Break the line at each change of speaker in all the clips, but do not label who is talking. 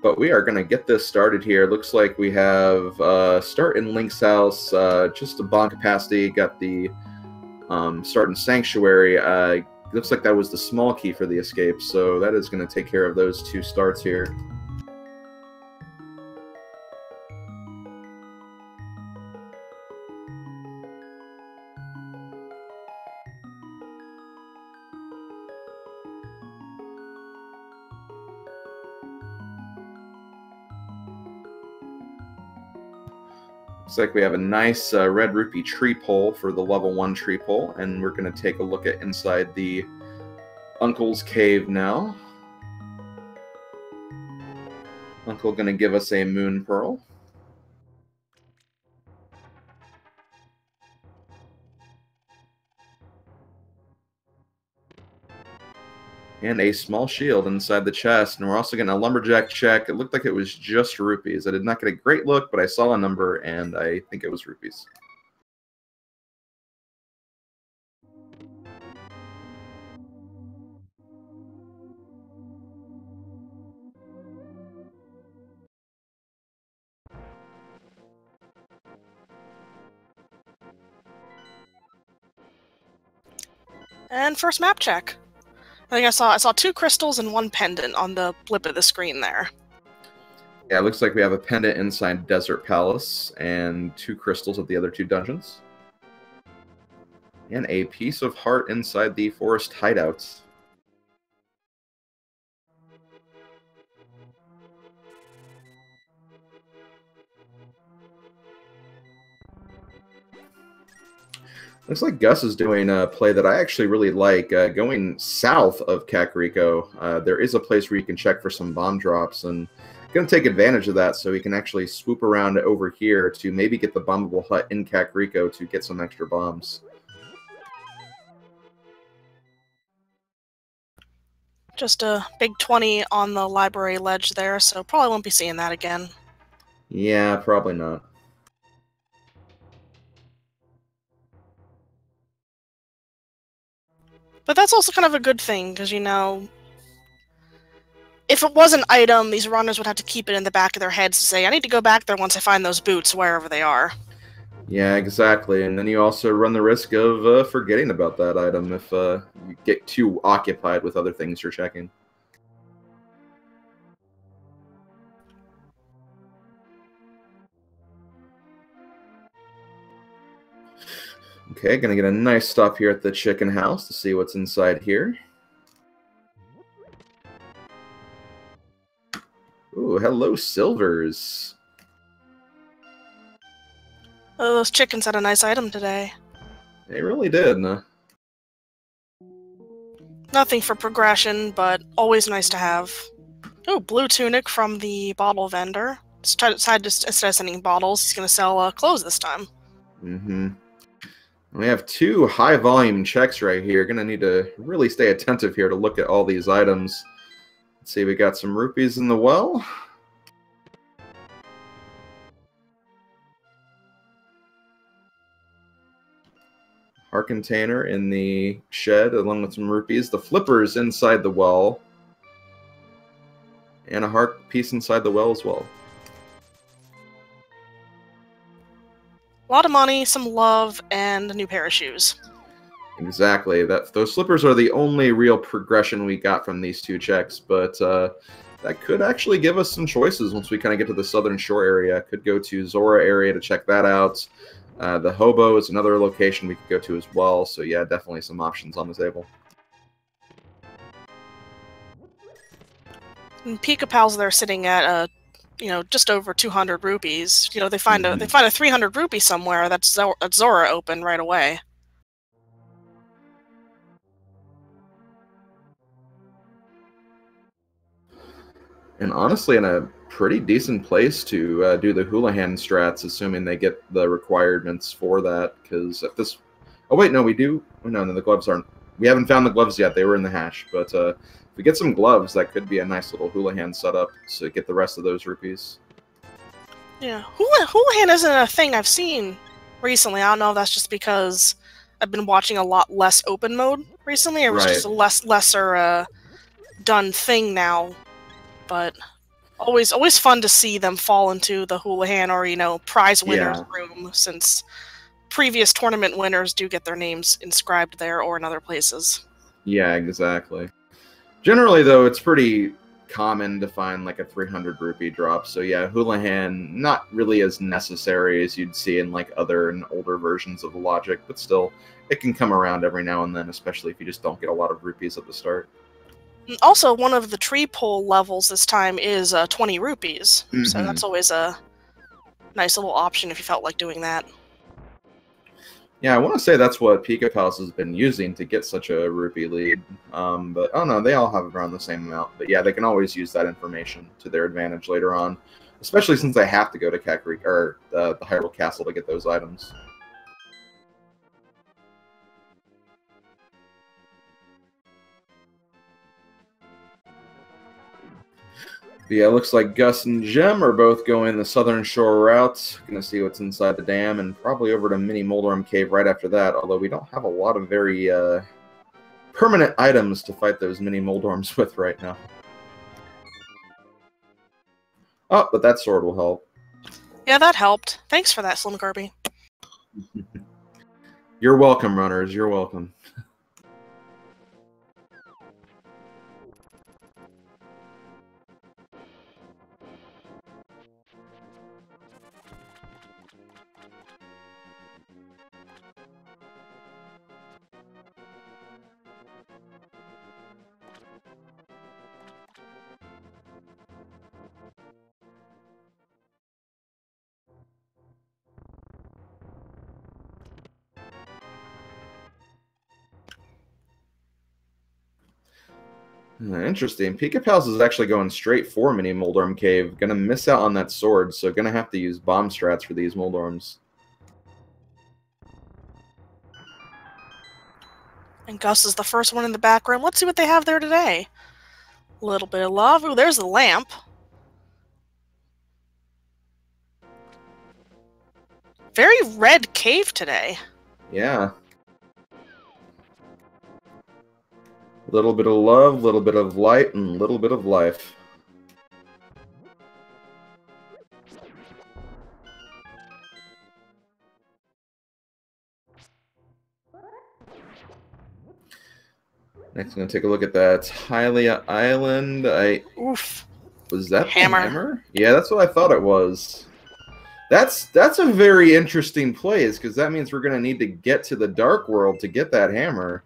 But we are going to get this started here. Looks like we have start in Link's house, just a bomb capacity. Got the start in Sanctuary. Looks like that was the small key for the escape, so that is going to take care of those 2 starts here. Looks like we have a nice red rupee tree pole for the level 1 tree pole, and we're going to take a look at inside the Uncle's cave now. Uncle going to give us a moon pearl. And a small shield inside the chest. And we're also getting a lumberjack check. It looked like it was just rupees. I did not get a great look, but I saw a number, and I think it was rupees.
And first map check. I think I saw 2 crystals and 1 pendant on the blip of the screen there.
Yeah, it looks like we have a pendant inside Desert Palace and 2 crystals at the other 2 dungeons. And a piece of heart inside the forest hideouts. Looks like Gus is doing a play that I actually really like. Going south of Kakariko, there is a place where you can check for some bomb drops, and going to take advantage of that so we can actually swoop around over here to maybe get the bombable hut in Kakariko to get some extra bombs.
Just a big 20 on the library ledge there, so probably won't be seeing that again.
Yeah, probably not.
But that's also kind of a good thing, because, you know, if it was an item, these runners would have to keep it in the back of their heads to say, I need to go back there once I find those boots, wherever they are.
Yeah, exactly. And then you also run the risk of forgetting about that item if you get too occupied with other things you're checking. Okay, gonna get a nice stop here at the chicken house to see what's inside here. Ooh, hello, Silvers.
Oh, those chickens had a nice item today.
They really did, huh?
Nothing for progression, but always nice to have. Oh, blue tunic from the bottle vendor. Instead of sending bottles, he's going to sell clothes this time.
Mm-hmm. We have 2 high-volume checks right here. Gonna need to really stay attentive here to look at all these items. Let's see, we got some rupees in the well. Heart container in the shed, along with some rupees. The flippers inside the well. And a heart piece inside the well as well.
A lot of money, some love, and a new pair of shoes.
Exactly. Those slippers are the only real progression we got from these 2 checks, but that could actually give us some choices once we kind of get to the Southern Shore area. Could go to Zora area to check that out. The Hobo is another location we could go to as well, so yeah, definitely some options on the table.
And Pika Pals, they're sitting at you know, just over 200 rupees. You know, they find a 300 rupee somewhere. That's Zora open right away.
And honestly, in a pretty decent place to do the Houlihan strats, assuming they get the requirements for that. Because at this, oh wait, no, we do. Oh, no, the gloves aren't. We haven't found the gloves yet. They were in the hash, but if we get some gloves, that could be a nice little Houlihan setup to get the rest of those rupees.
Yeah, Houlihan isn't a thing I've seen recently. I don't know if that's just because I've been watching a lot less open mode recently, or it was just a lesser done thing now. But Always fun to see them fall into the Houlihan or, you know, prize winners
Yeah.
room, since previous tournament winners do get their names inscribed there or in other places.
Yeah, exactly. Generally, though, it's pretty common to find like a 300 rupee drop. So yeah, Houlihan, not really as necessary as you'd see in like other and older versions of the logic, but still, it can come around every now and then, especially if you just don't get a lot of rupees at the start.
Also, one of the tree pull levels this time is 20 rupees, so that's always a nice little option if you felt like doing that.
Yeah, I want to say that's what Pika Palace has been using to get such a rupee lead. But, oh no, they all have around the same amount. But yeah, they can always use that information to their advantage later on, especially since they have to go to Kakariko, or the Hyrule Castle to get those items. But yeah, it looks like Gus and Jem are both going the Southern Shore route. Gonna see what's inside the dam, and probably over to Mini Moldorm Cave right after that, although we don't have a lot of very permanent items to fight those Mini Moldorms with right now. Oh, but that sword will help.
Yeah, that helped. Thanks for that, Slim Kirby.
You're welcome, runners. You're welcome. Interesting. Pika Palace is actually going straight for Mini Moldorm Cave. Gonna miss out on that sword, so gonna have to use bomb strats for these Moldorms.
And Gus is the first one in the back room. Let's see what they have there today. A little bit of love. Ooh, there's the lamp. Very red cave today.
Yeah. A little bit of love, a little bit of light, and a little bit of life. Next, I'm going to take a look at that Hylia Island.
Oof.
Was that
Hammer.
the hammer? Yeah, that's what I thought it was. That's a very interesting place, because that means we're going to need to get to the Dark World to get that hammer.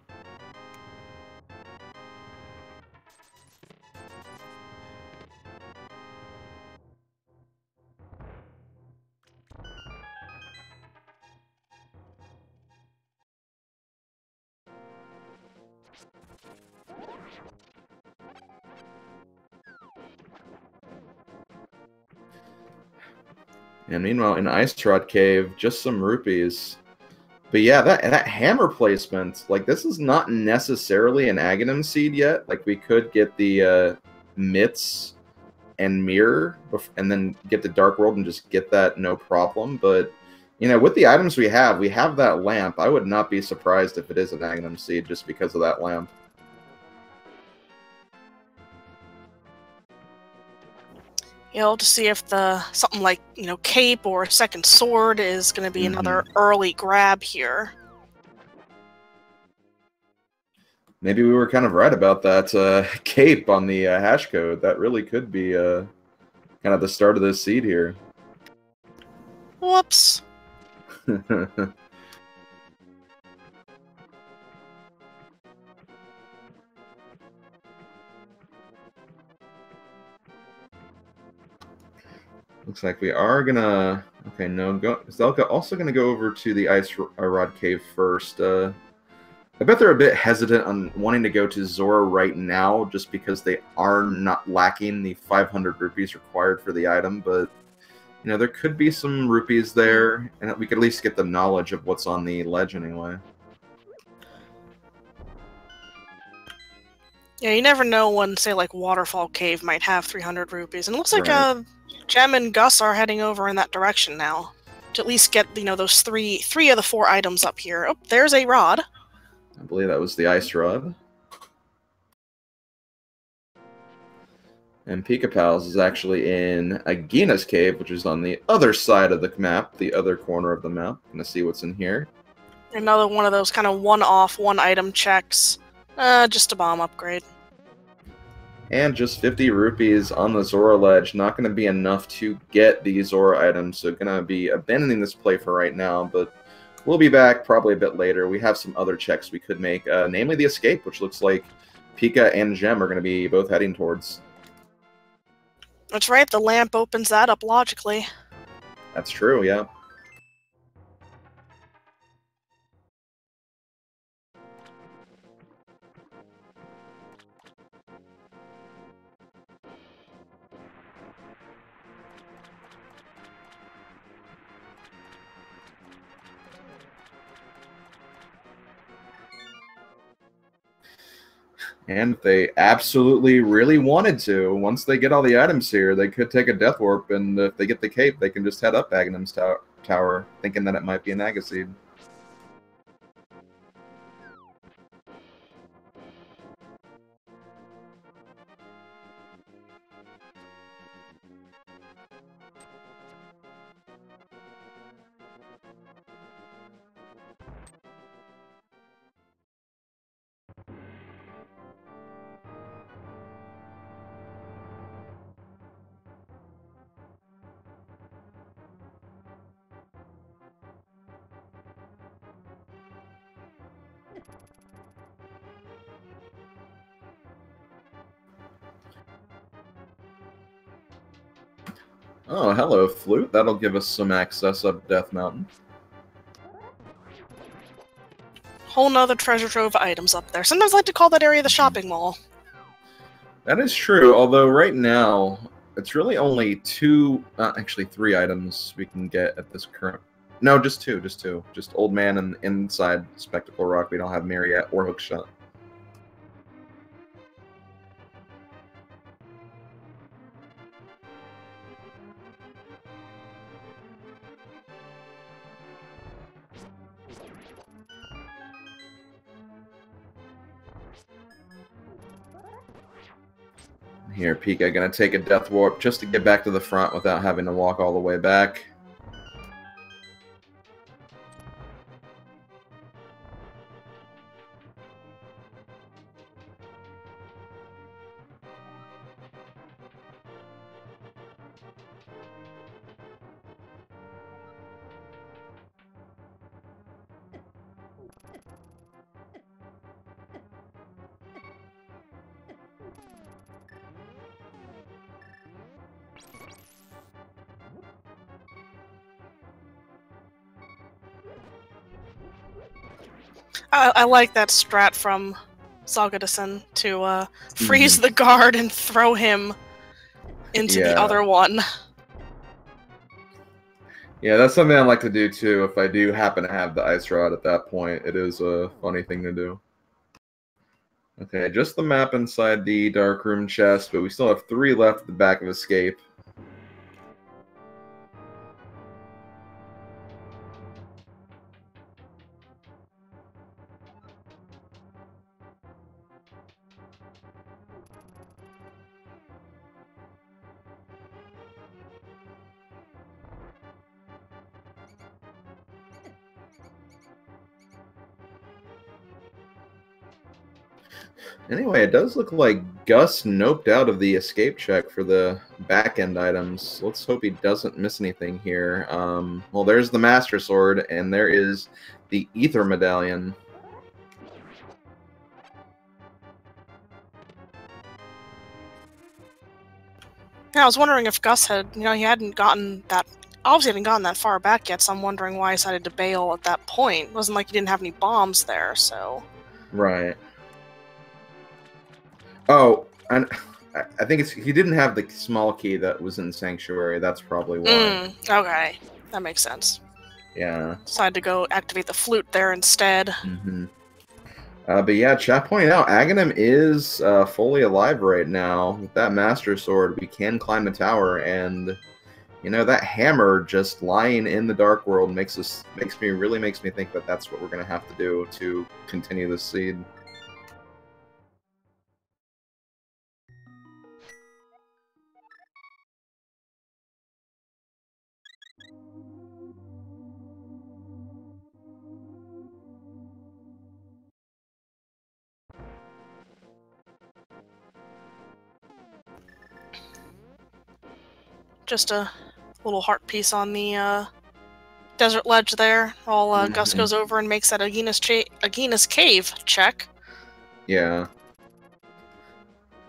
And meanwhile, in Ice Rod Cave, just some rupees. But yeah, that hammer placement, like, this is not necessarily an Agahnim seed yet. Like, we could get the Mitts and Mire, and then get the Dark World and just get that no problem. But, you know, with the items we have that lamp. I would not be surprised if it is an Agahnim seed just because of that lamp.
You know, to see if something like, you know, cape or second sword is going to be another early grab here.
Maybe we were kind of right about that cape on the hash code. That really could be kind of the start of this seed here.
Whoops.
Looks like we are gonna... Okay, no, Zelda also gonna go over to the Ice Rod Cave first. I bet they're a bit hesitant on wanting to go to Zora right now, just because they are not lacking the 500 rupees required for the item, but, you know, there could be some rupees there, and we could at least get the knowledge of what's on the ledge anyway.
Yeah, you never know when, say, like, Waterfall Cave might have 300 rupees. And it looks like Jem and Gus are heading over in that direction now, to at least get, you know, those three of the 4 items up here. Oh, there's a rod.
I believe that was the Ice Rod. And Pika Pals is actually in Agahnim Cave, which is on the other side of the map, the other corner of the map. Gonna see what's in here.
Another one of those kind of one-off, one-item checks. Just a bomb upgrade.
And just 50 rupees on the Zora ledge. Not going to be enough to get the Zora items, so going to be abandoning this play for right now, but we'll be back probably a bit later. We have some other checks we could make, namely the escape, which looks like Pika and Gem are going to be both heading towards.
That's right, the lamp opens that up logically.
That's true, yeah. And if they absolutely really wanted to, once they get all the items here, they could take a Death Warp, and if they get the cape, they can just head up Agahnim Tower, thinking that it might be an Agaseed. Oh, hello, Flute. That'll give us some access up Death Mountain.
Whole nother treasure trove of items up there. Sometimes I like to call that area the shopping mall.
That is true, although right now, it's really only actually 3 items we can get at this current... No, just two. Just Old Man and inside Spectacle Rock. We don't have Mire yet, or Hookshot. Here, Pika gonna take a Death Warp just to get back to the front without having to walk all the way back.
I like that strat from Zalgadison to freeze the guard and throw him into the other one.
Yeah, that's something I like to do too. If I do happen to have the ice rod at that point, it is a funny thing to do. Okay, just the map inside the dark room chest, but we still have 3 left at the back of Escape. Anyway, it does look like Gus noped out of the escape check for the back-end items. Let's hope he doesn't miss anything here. Well, there's the Master Sword, and there is the Ether Medallion.
Yeah, I was wondering if Gus had, he hadn't gotten that, obviously hadn't gotten that far back yet, so I'm wondering why he decided to bail at that point. It wasn't like he didn't have any bombs there, so...
Right. Oh, and I think he didn't have the small key that was in Sanctuary. That's probably why.
Okay, that makes sense.
Yeah.
Decided to go activate the flute there instead.
But yeah, chat pointing out, Agahnim is fully alive right now. With that Master Sword, we can climb the tower, and that hammer just lying in the Dark World makes me think that that's what we're gonna have to do to continue this seed.
just a little heart piece on the desert ledge there. While Gus goes over and makes that Agahnim Cave check.
Yeah.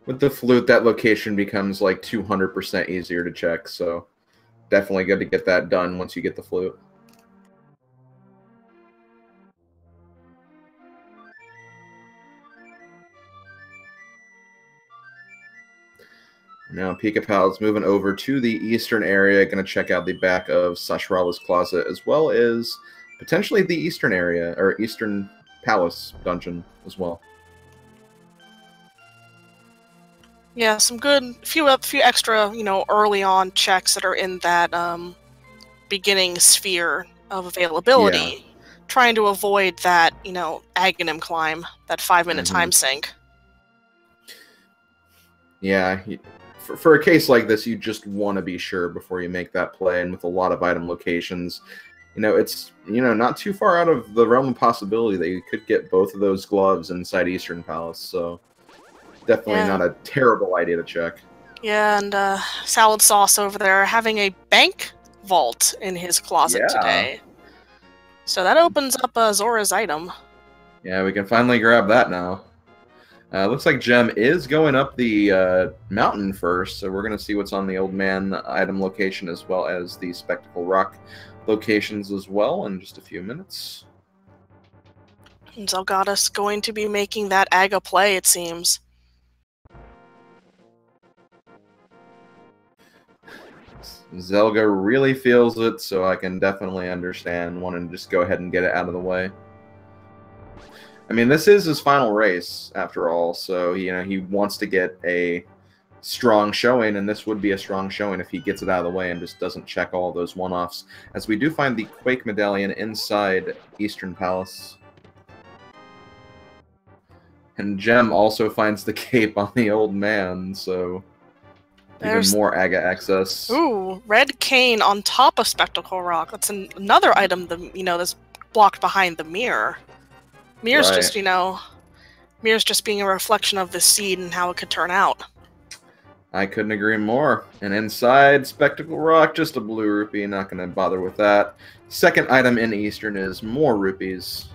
With the flute, that location becomes like 200% easier to check, so definitely good to get that done once you get the flute. Now Pika-Pal's moving over to the eastern area, going to check out the back of Sashrawa's closet, as well as potentially the eastern area, or eastern palace dungeon as well.
Yeah, some good, few extra, early on checks that are in that beginning sphere of availability.
Yeah.
Trying to avoid that, Agahnim climb, that 5-minute time sink.
Yeah, for a case like this, you just want to be sure before you make that play, and with a lot of item locations, it's, not too far out of the realm of possibility that you could get both of those gloves inside Eastern Palace, so definitely not a terrible idea to check.
Yeah, and Salad Sauce over there having a bank vault in his closet today. So that opens up Zora's item.
Yeah, we can finally grab that now. Looks like Gem is going up the mountain first, so we're going to see what's on the Old Man item location as well as the Spectacle Rock locations as well in just a few minutes.
And Zelgada's going to be making that Aga play, it seems.
Zelga really feels it, so I can definitely understand wanting to just go ahead and get it out of the way. I mean, this is his final race, after all, so, he wants to get a strong showing, and this would be a strong showing if he gets it out of the way and just doesn't check all those one-offs, as we do find the Quake Medallion inside Eastern Palace. And Gem also finds the cape on the Old Man, so even more Aga access.
Ooh, red cane on top of Spectacle Rock. That's another item, that's blocked behind the mirror. Mire's just, Mire's just being a reflection of the seed and how it could turn out.
I couldn't agree more. And inside Spectacle Rock, just a blue rupee. Not going to bother with that. Second item in Eastern is more rupees.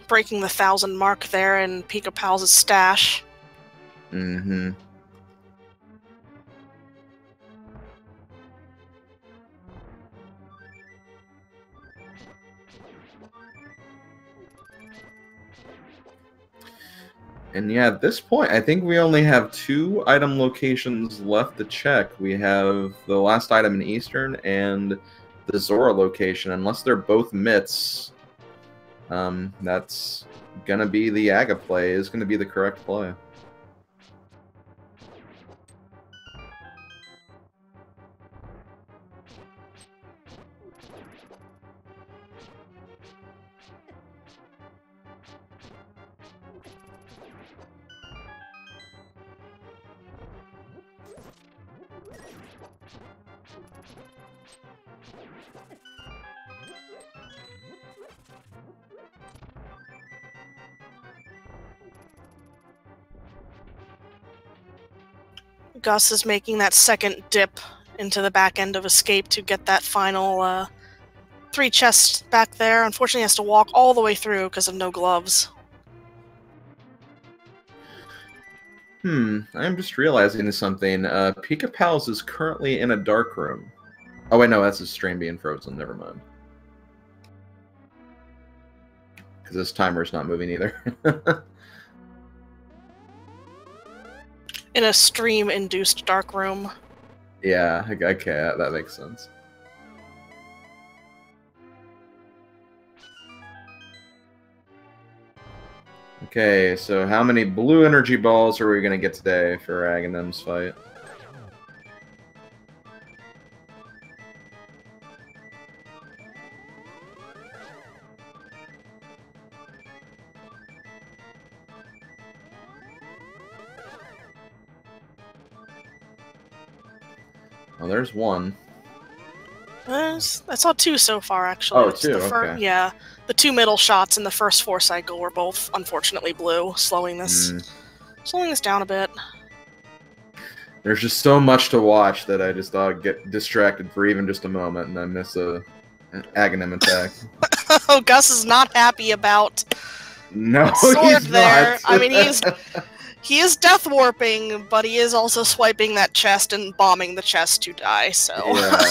Breaking the 1,000 mark there in Pika-Pal's stash.
Mm-hmm. And yeah, at this point, I think we only have 2 item locations left to check. We have the last item in Eastern and the Zora location. Unless they're both myths, that's gonna be the Aga play, is gonna be the correct play.
Gus is making that second dip into the back end of Escape to get that final 3 chests back there. Unfortunately, he has to walk all the way through because of no gloves.
I'm just realizing something. Pika-Pal's is currently in a dark room. Oh wait, no, that's his stream being frozen. Never mind. Because this timer's not moving either.
In a stream-induced dark room.
Yeah, okay, that makes sense. Okay, so how many blue energy balls are we going to get today for Aghahnim's fight? Oh, there's 1.
I saw 2 so far, actually.
Oh, 2, okay.
Yeah, the 2 middle shots in the first 4 cycle were both, unfortunately, blue, slowing this down a bit.
There's just so much to watch that I just get distracted for even just a moment, and I miss an Agahnim attack.
Oh, Gus is not happy about
No,
sword
he's
there.
not.
I mean, he is death warping, but he is also swiping that chest and bombing the chest to die. So
Yeah.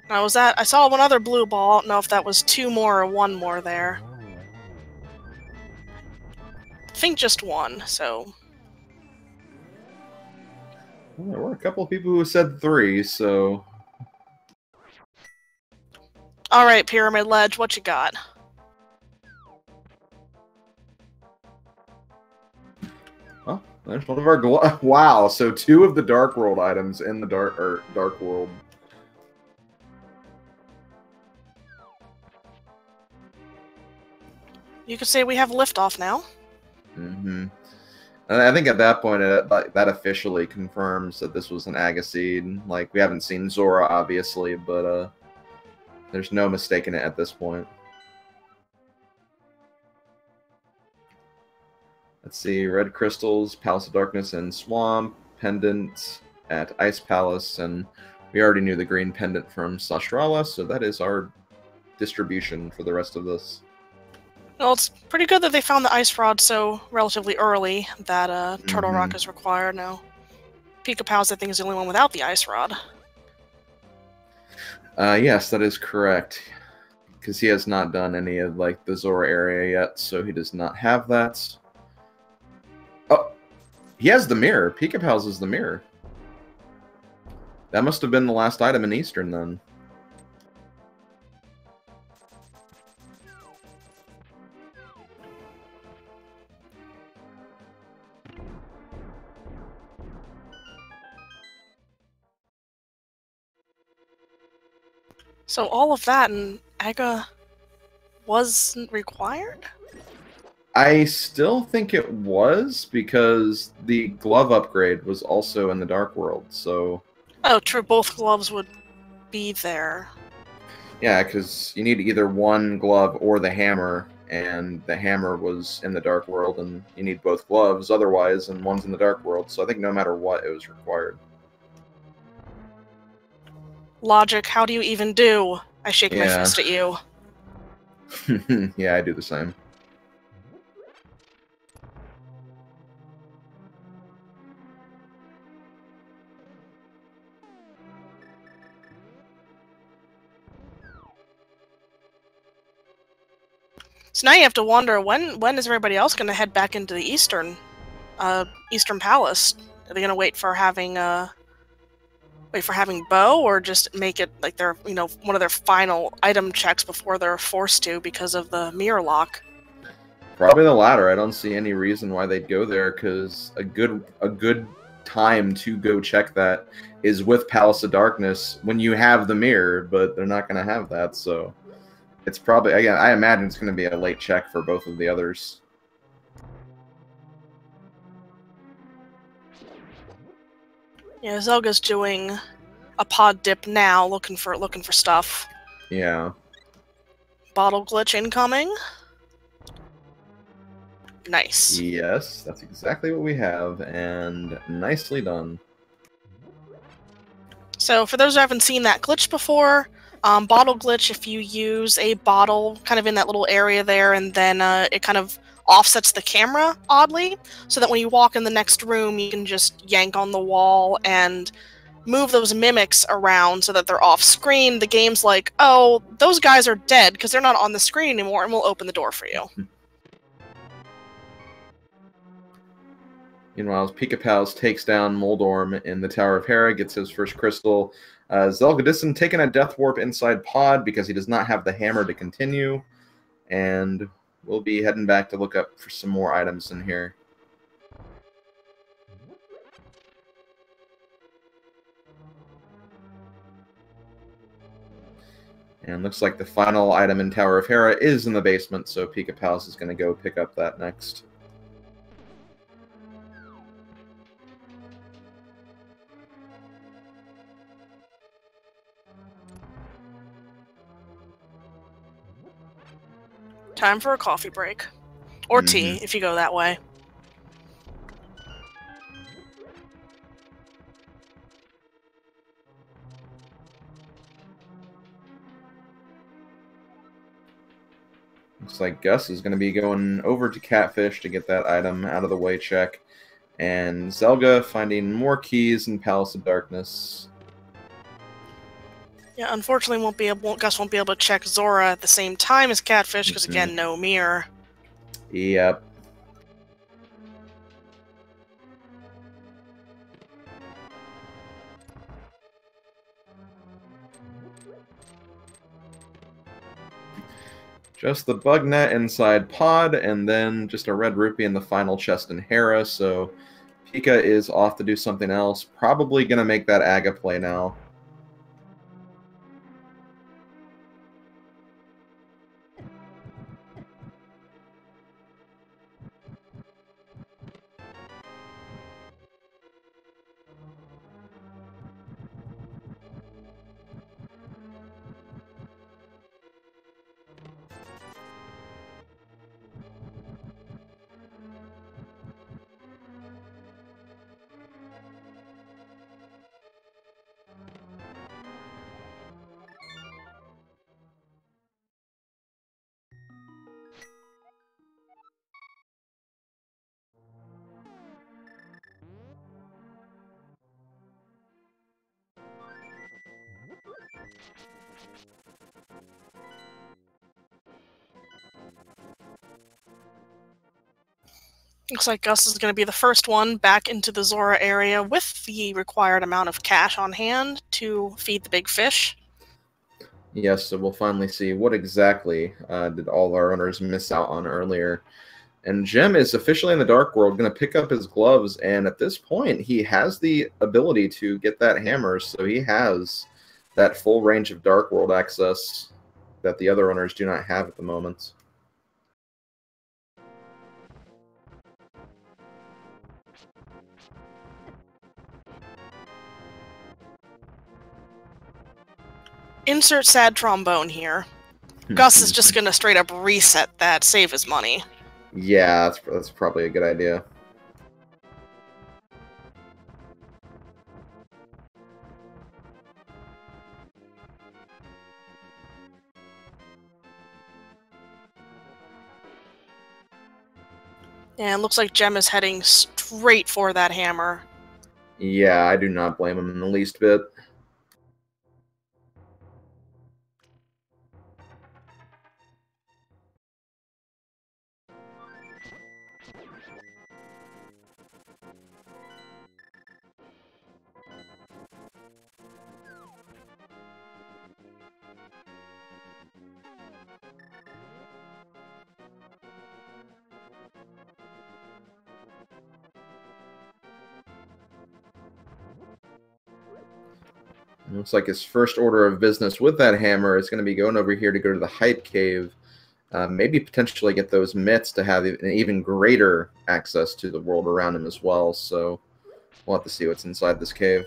now was that? I saw one other blue ball. I don't know if that was 2 more or 1 more there. I think just 1. So.
Well, there were a couple of people who said 3, so...
Alright, Pyramid Ledge, what you got?
Oh, there's one of our wow, so 2 of the Dark World items in the Dark World.
You could say we have liftoff now.
Mm-hmm. And I think at that point, that officially confirms that this was an Agaseed. Like, we haven't seen Zora, obviously, but there's no mistaking it at this point. Let's see, Red Crystals, Palace of Darkness and Swamp, Pendant at Ice Palace, and we already knew the green pendant from Sastrala, so that is our distribution for the rest of this.
Well, it's pretty good that they found the ice rod so relatively early that Turtle Rock is required now. Pika-Pals, I think, is the only one without the ice rod.
Yes, that is correct. Because he has not done any of like the Zora area yet, so he does not have that. Oh, he has the mirror. Pika-Pals is the mirror. That must have been the last item in Eastern then.
So all of that and Aga wasn't required?
I still think it was, because the glove upgrade was also in the Dark World, so...
Oh, true, both gloves would be there.
Yeah, because you need either one glove or the hammer, and the hammer was in the Dark World, and you need both gloves otherwise, and one's in the Dark World, so I think no matter what, it was required.
Logic, how do you even do? I shake my
Yeah.
fist at you.
Yeah, I do the same.
So now you have to wonder, when is everybody else going to head back into the Eastern Palace? Are they going to wait for having Bo, or just make it like their, one of their final item checks before they're forced to because of the mirror lock?
Probably the latter. I don't see any reason why they'd go there, because a good time to go check that is with Palace of Darkness when you have the mirror, but they're not going to have that, so it's probably, again, I imagine it's going to be a late check for both of the others.
Yeah, Zelga's doing a pod dip now, looking for stuff.
Yeah.
Bottle glitch incoming. Nice.
Yes, that's exactly what we have, and nicely done.
So for those who haven't seen that glitch before, bottle glitch, if you use a bottle kind of in that little area there, and then it kind of offsets the camera oddly, so that when you walk in the next room, you can just yank on the wall and move those mimics around so that they're off screen. The game's like, oh, those guys are dead because they're not on the screen anymore, and we'll open the door for you.
Meanwhile, Pika-Pals takes down Moldorm in the Tower of Hera, gets his first crystal. Zelgadisson taking a Death Warp inside Pod because he does not have the hammer to continue. And we'll be heading back to look up for some more items in here. And looks like the final item in Tower of Hera is in the basement, so Pika-Pals is going to go pick up that next.
Time for a coffee break. Or tea, if you go that way.
Looks like Gus is going to be going over to Catfish to get that item out of the way check. And Zelda finding more keys in Palace of Darkness.
Yeah, unfortunately, Gus won't be able to check Zora at the same time as Catfish, because again, no Mire.
Yep. Just the bug net inside Pod, and then just a red rupee in the final chest in Hera, so Pika is off to do something else. Probably going to make that Aga play now.
Looks like Gus is going to be the first one back into the Zora area with the required amount of cash on hand to feed the big fish.
Yes, so we'll finally see what exactly did all our owners miss out on earlier. And Gem is officially in the Dark World, going to pick up his gloves, and at this point, he has the ability to get that hammer, so he has that full range of Dark World access that the other owners do not have at the moment.
Insert sad trombone here. Gus is just going to straight up reset that, save his money.
Yeah, that's probably a good idea.
And it looks like Gem is heading straight for that hammer.
Yeah, I do not blame him in the least bit. Looks like his first order of business with that hammer is going to be going over here to go to the Hype Cave. Maybe potentially get those mitts to have an even greater access to the world around him as well. So we'll have to see what's inside this cave.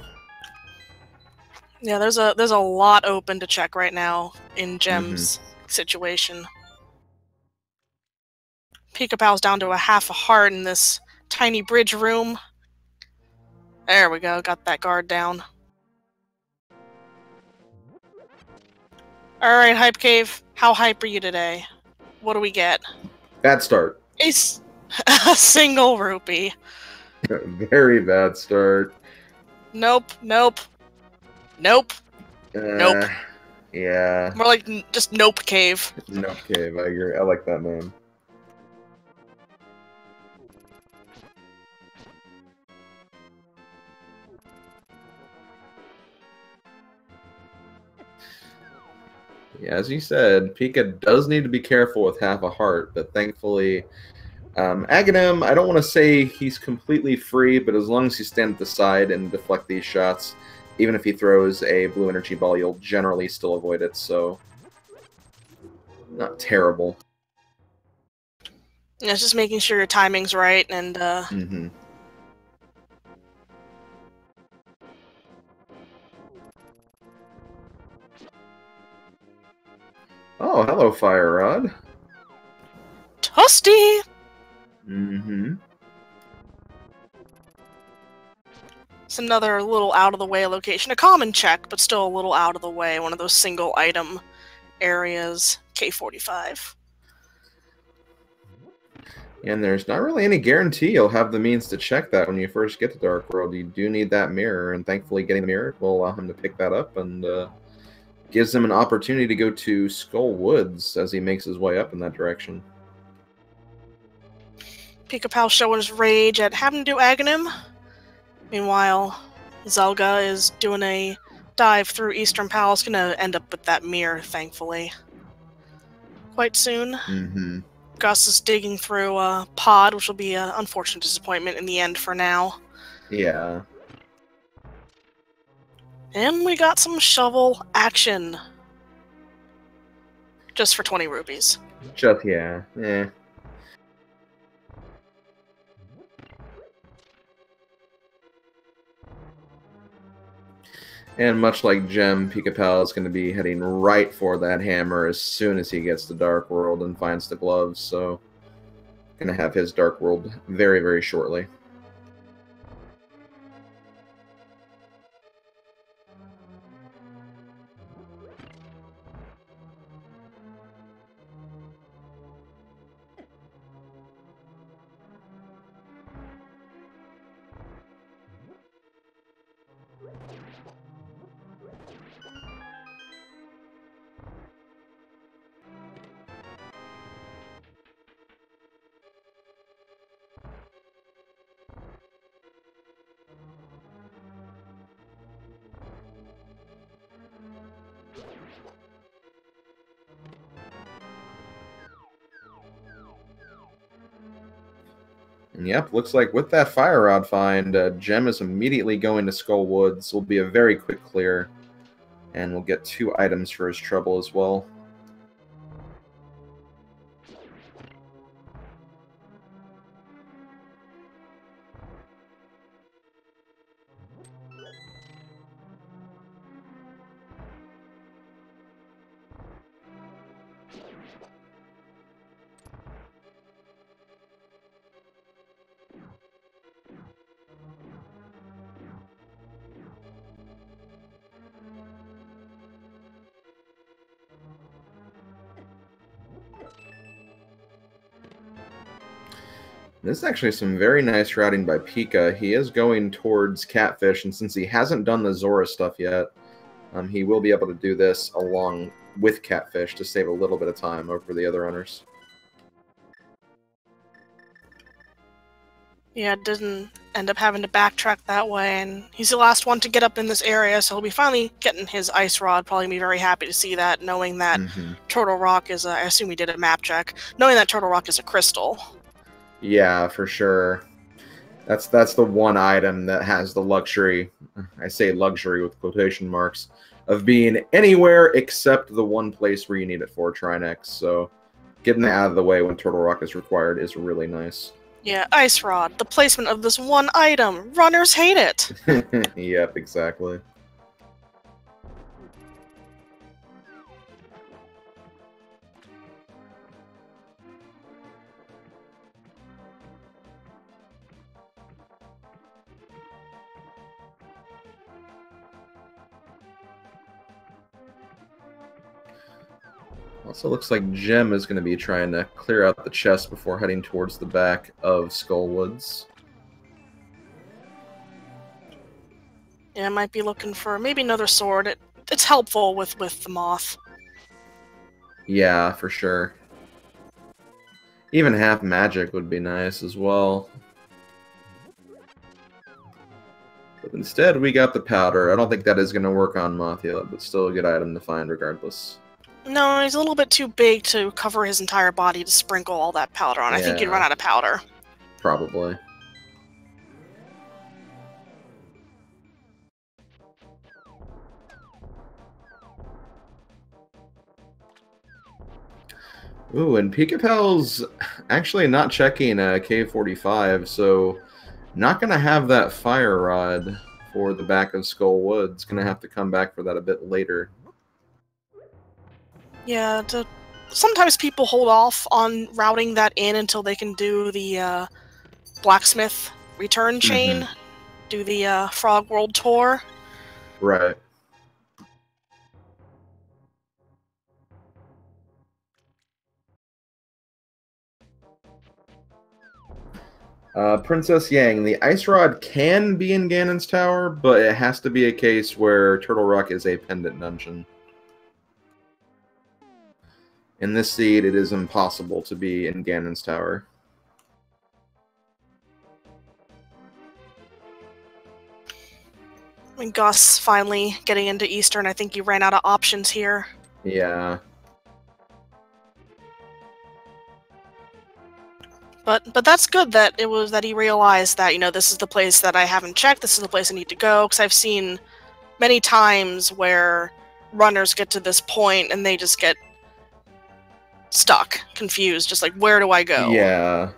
Yeah, there's a lot open to check right now in Gem's situation. Pika-Pal's down to a half a heart in this tiny bridge room. There we go, got that guard down. Alright, Hype Cave, how hype are you today? What do we get?
Bad start.
A single rupee.
Very bad start.
Nope, nope. Nope. Nope.
Yeah.
More like just Nope Cave.
Nope Cave, I agree. I like that name. Yeah, as you said, Pika does need to be careful with half a heart, but thankfully, Agahnim, I don't want to say he's completely free, but as long as you stand at the side and deflect these shots, even if he throws a blue energy ball, you'll generally still avoid it, so not terrible.
Yeah, it's just making sure your timing's right and
Oh, hello, Fire Rod.
Rusty!
Mm-hmm.
It's another little out-of-the-way location. A common check, but still a little out of the way. One of those single-item areas. K45.
And there's not really any guarantee you'll have the means to check that when you first get to Dark World. You do need that mirror, and thankfully getting the mirror will allow him to pick that up, and gives him an opportunity to go to Skull Woods as he makes his way up in that direction.
Pika-Pal showing his rage at having to do Agahnim. Meanwhile, Zelda is doing a dive through Eastern Palace, gonna end up with that mirror, thankfully. Quite soon.
Mm-hmm.
Gus is digging through a pod, which will be an unfortunate disappointment in the end for now.
Yeah.
And we got some shovel action. Just for 20 rupees.
Just, yeah. Eh. And much like Gem, Pika-Pal is going to be heading right for that hammer as soon as he gets to Dark World and finds the gloves, so going to have his Dark World very, very shortly. And yep, looks like with that fire rod find, Gem is immediately going to Skull Woods. Will be a very quick clear, and we'll get 2 items for his trouble as well. This is actually some very nice routing by Pika. He is going towards Catfish, and since he hasn't done the Zora stuff yet, he will be able to do this along with Catfish to save a little bit of time over the other runners.
Yeah, didn't end up having to backtrack that way, and he's the last one to get up in this area, so he'll be finally getting his ice rod. Probably be very happy to see that, knowing that Turtle Rock is I assume he did a map check, knowing that Turtle Rock is a crystal.
Yeah, for sure. That's the one item that has the luxury, I say luxury with quotation marks, of being anywhere except the one place where you need it for, Trinex. So getting that out of the way when Turtle Rock is required is really nice.
Yeah, Ice Rod, the placement of this one item. Runners hate it.
Yep, exactly. Also looks like Gem is going to be trying to clear out the chest before heading towards the back of Skull Woods.
Yeah, I might be looking for maybe another sword. It's helpful with the moth.
Yeah, for sure. Even half magic would be nice as well. But instead, we got the powder. I don't think that is going to work on Moth yet, but still a good item to find regardless.
No, he's a little bit too big to cover his entire body to sprinkle all that powder on. Yeah. I think you'd run out of powder.
Probably. Ooh, and Pika-Pal's actually not checking K45, so not going to have that fire rod for the back of Skull Woods. Going to have to come back for that a bit later.
Yeah, sometimes people hold off on routing that in until they can do the Blacksmith return chain, do the Frog World Tour.
Right. Princess Yang, the Ice Rod can be in Ganon's Tower, but it has to be a case where Turtle Rock is a pendant dungeon. In this seed, it is impossible to be in Ganon's Tower.
I mean, Gus finally getting into Eastern. I think he ran out of options here.
Yeah.
But that's good that it was that he realized that, you know, this is the place that I haven't checked, this is the place I need to go, because I've seen many times where runners get to this point and they just get stuck, confused, just like, where do I go?
Yeah.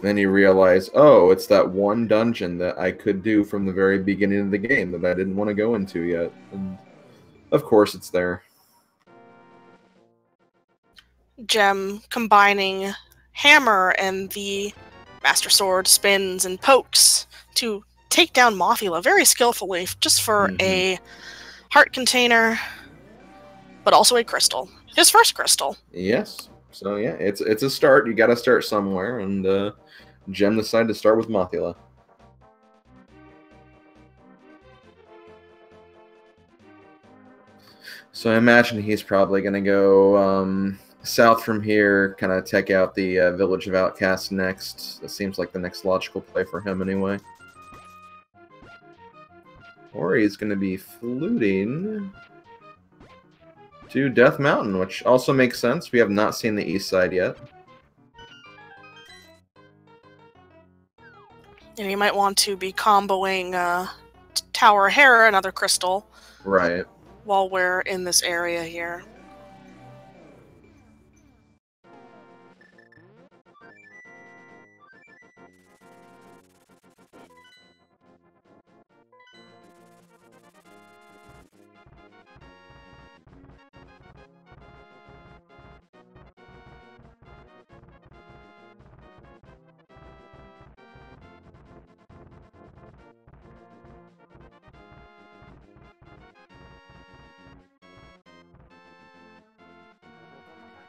Then you realize, oh, it's that one dungeon that I could do from the very beginning of the game that I didn't want to go into yet. And of course it's there.
Gem combining hammer and the Master Sword spins and pokes to take down Mothula very skillfully, just for a heart container, but also a crystal. His first crystal.
Yes. So yeah, it's a start. You got to start somewhere, and Gem decided to start with Mothula. So I imagine he's probably going to go south from here, kind of check out the Village of Outcasts next. That seems like the next logical play for him anyway. Or he's going to be fluting to Death Mountain, which also makes sense. We have not seen the east side yet.
And you might want to be comboing Tower Hera, another crystal.
Right.
While we're in this area here.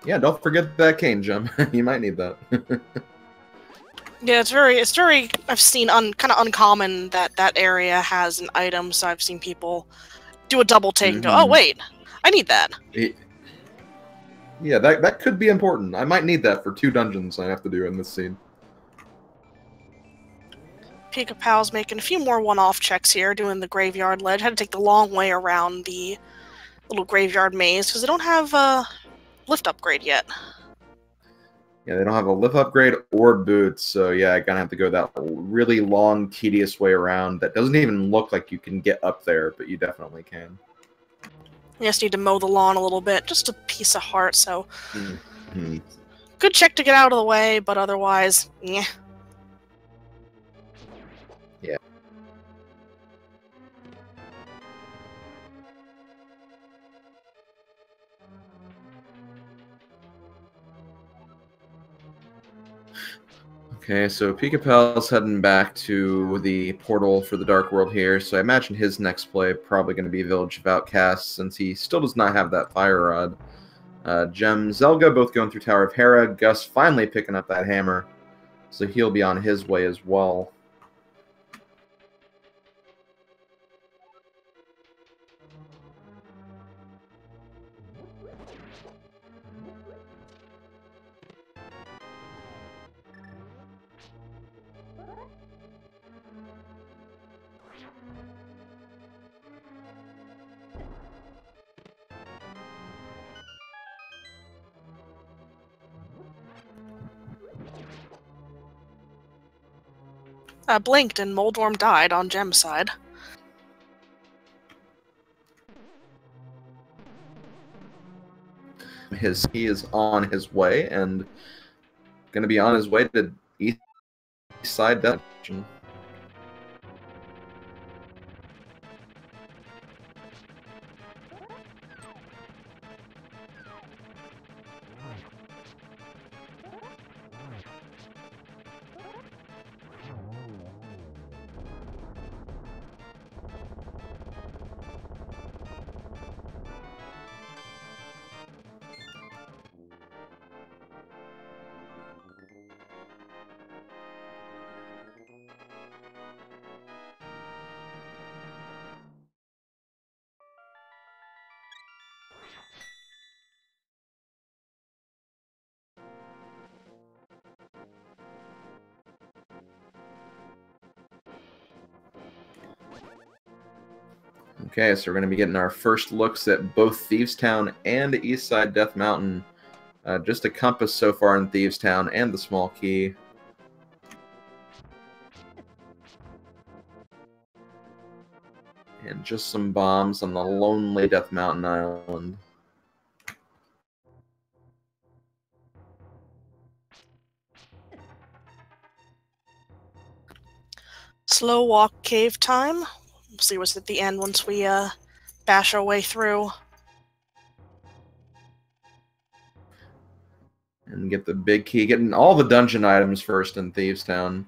Yeah, don't forget that cane, Gem. You might need that.
Yeah, it's very. I've seen kind of uncommon that area has an item, so I've seen people do a double take and go, "Oh wait, I need that."
Yeah, that could be important. I might need that for 2 dungeons I have to do in this scene.
Pika Pal's making a few more one-off checks here, doing the graveyard ledge. Had to take the long way around the little graveyard maze because they don't have lift upgrade yet.
Yeah, they don't have a lift upgrade or boots, so yeah, I gotta have to go that really long, tedious way around that doesn't even look like you can get up there, but you definitely can.
You just need to mow the lawn a little bit, just a piece of heart, so... Good check to get out of the way, but otherwise, yeah.
Yeah. Okay, so Pika Pal's heading back to the portal for the Dark World here, so I imagine his next play probably going to be Village of Outcasts, since he still does not have that Fire Rod. Gem, Zelda both going through Tower of Hera, Gus finally picking up that hammer, so he'll be on his way as well.
Blinked and Moldworm died on Gem's side.
He is on his way, and going to be on his way to east side dungeon. Okay, so we're going to be getting our first looks at both Thieves Town and Eastside Death Mountain. Just a compass so far in Thieves Town and the small key. And just some bombs on the lonely Death Mountain Island.
Slow walk cave time. We'll see what's at the end once we bash our way through.
And get the big key. Getting all the dungeon items first in Thieves Town.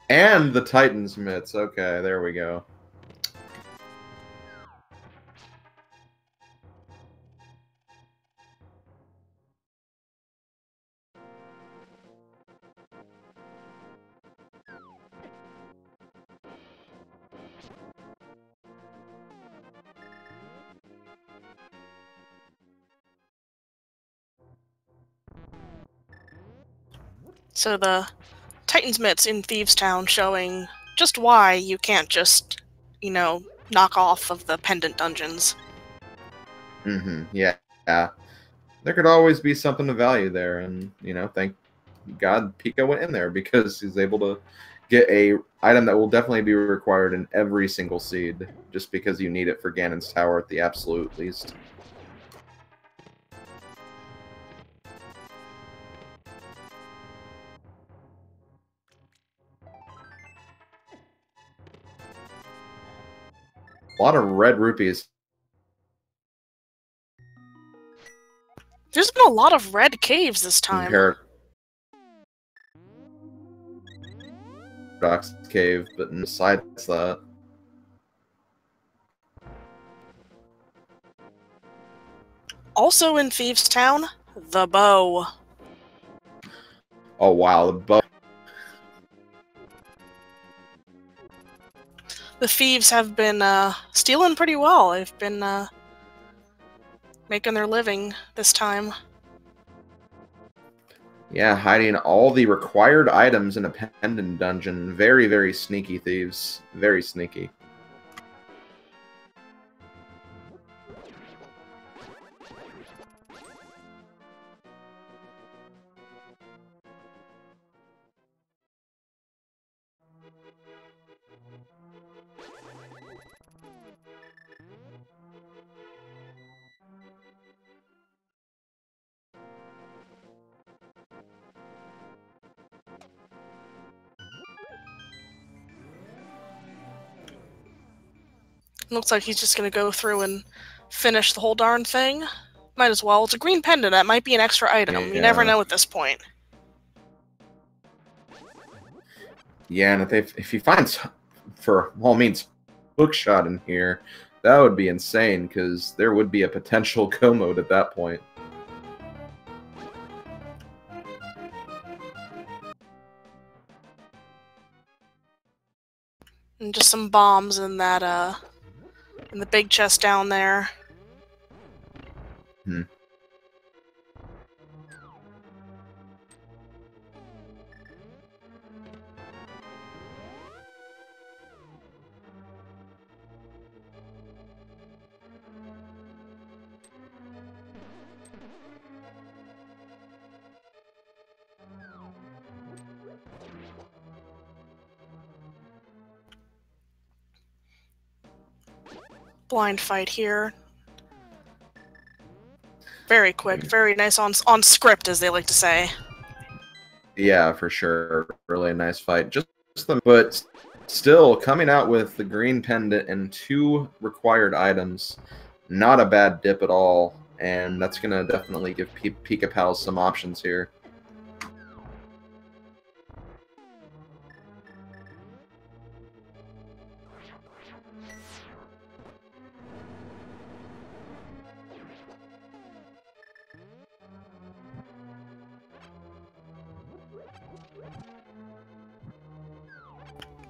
And the Titan's mitts. Okay, there we go.
So the Titan's mitts in Thieves Town showing just why you can't just, you know, knock off of the pendant dungeons.
Yeah. There could always be something of value there, and, you know, thank God Pico went in there, because he's able to get a item that will definitely be required in every single seed, just because you need it for Ganon's Tower at the absolute least. A lot of red rupees.
There's been a lot of red caves this time.
Paradox Cave, but besides that...
Also in Thieves Town, the bow.
Oh wow, the bow.
The thieves have been stealing pretty well. They've been making their living this time.
Yeah, hiding all the required items in a pendant dungeon. Very, very sneaky thieves. Very sneaky.
Looks like he's just gonna go through and finish the whole darn thing. Might as well. It's a green pendant. That might be an extra item.
Yeah.
You never know at this point.
Yeah, and if he finds, for all means, Hookshot in here, that would be insane, because there would be a potential go mode at that point.
And just some bombs in that, in the big chest down there. Blind fight here. Very quick, very nice on script, as they like to say.
Yeah, for sure. Really nice fight. But still, coming out with the green pendant and 2 required items, not a bad dip at all. And that's going to definitely give Pika Pals some options here.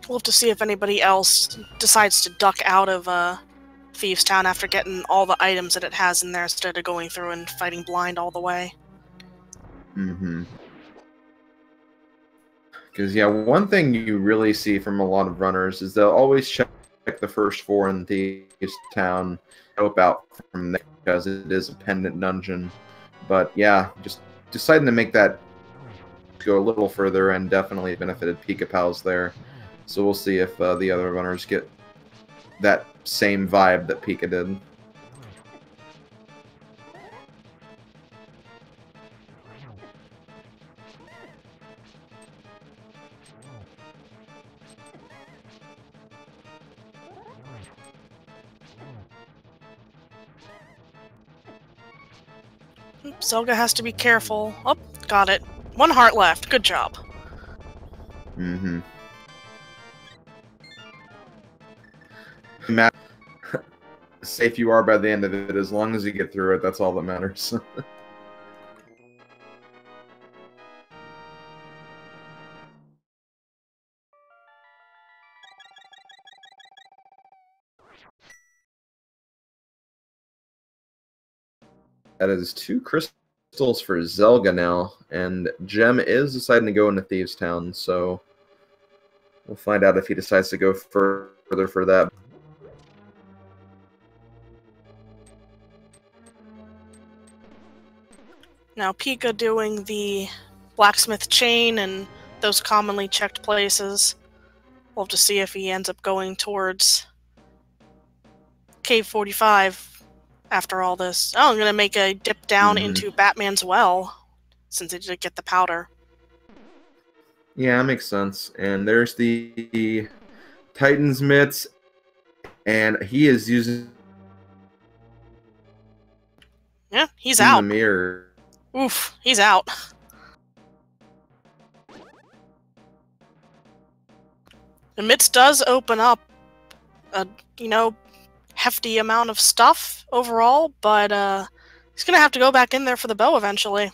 We'll have to see if anybody else decides to duck out of Thieves Town after getting all the items that it has in there instead of going through and fighting blind all the way.
Because, yeah, one thing you really see from a lot of runners is they'll always check the first 4 in Thieves Town, help out from there because it is a pendant dungeon. But yeah, just deciding to make that go a little further and definitely benefited Pika Pals there. So we'll see if the other runners get that same vibe that Pika did.
Zelda has to be careful. Oh, got it. 1 heart left. Good job.
Mm-hmm. Safe you are by the end of it, as long as you get through it, that's all that matters. That is 2 crystals for Zelda now, and Gem is deciding to go into Thieves Town, so we'll find out if he decides to go further for that.
Now Pika doing the Blacksmith chain and those commonly checked places. We'll have to see if he ends up going towards Cave 45 after all this. Oh, I'm going to make a dip down into Batman's well, since he did get the powder.
Yeah, that makes sense. And there's the Titan's Mitts, and he is using...
Yeah, he's out.
The mirror.
Oof, he's out. The Mitts does open up a, hefty amount of stuff overall, but he's going to have to go back in there for the bow eventually.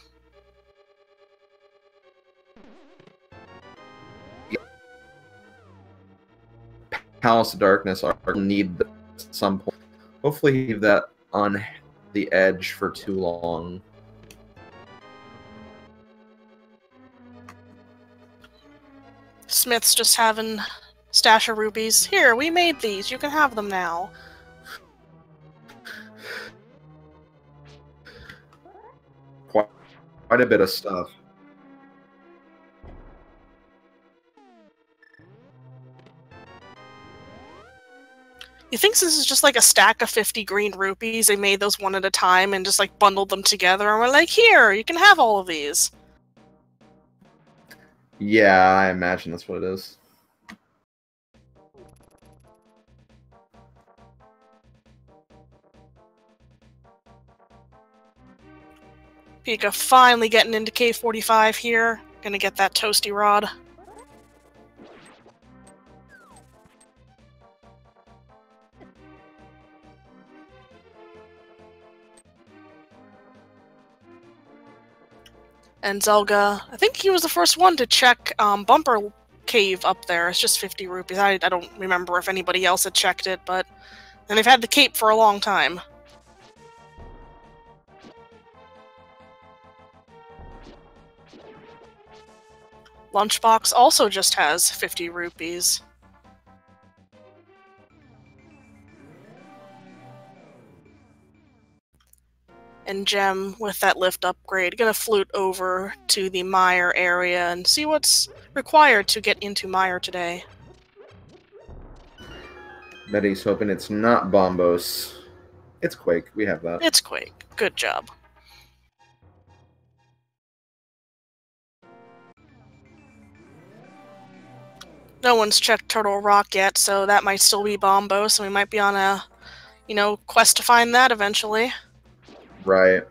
Palace of Darkness are need at some point. Hopefully leave that on the edge for too long.
Smith's just having stash of rupees. Here, we made these. You can have them now.
Quite a bit of stuff.
You think this is just like a stack of 50 green rupees? They made those one at a time and just like bundled them together and we're like, here, you can have all of these.
Yeah, I imagine that's what it is.
Pika finally getting into Cave 45 here. Gonna get that toasty rod. And Zelda, I think he was the first one to check Bumper Cave up there. It's just 50 rupees. I don't remember if anybody else had checked it, but... And they've had the cape for a long time. Lunchbox also just has 50 rupees. And Gem, with that lift upgrade, gonna flute over to the Mire area and see what's required to get into Mire today.
Betty's hoping it's not Bombos. It's Quake. We have that.
It's Quake. Good job. No one's checked Turtle Rock yet, so that might still be Bombos, and we might be on a, quest to find that eventually.
Right.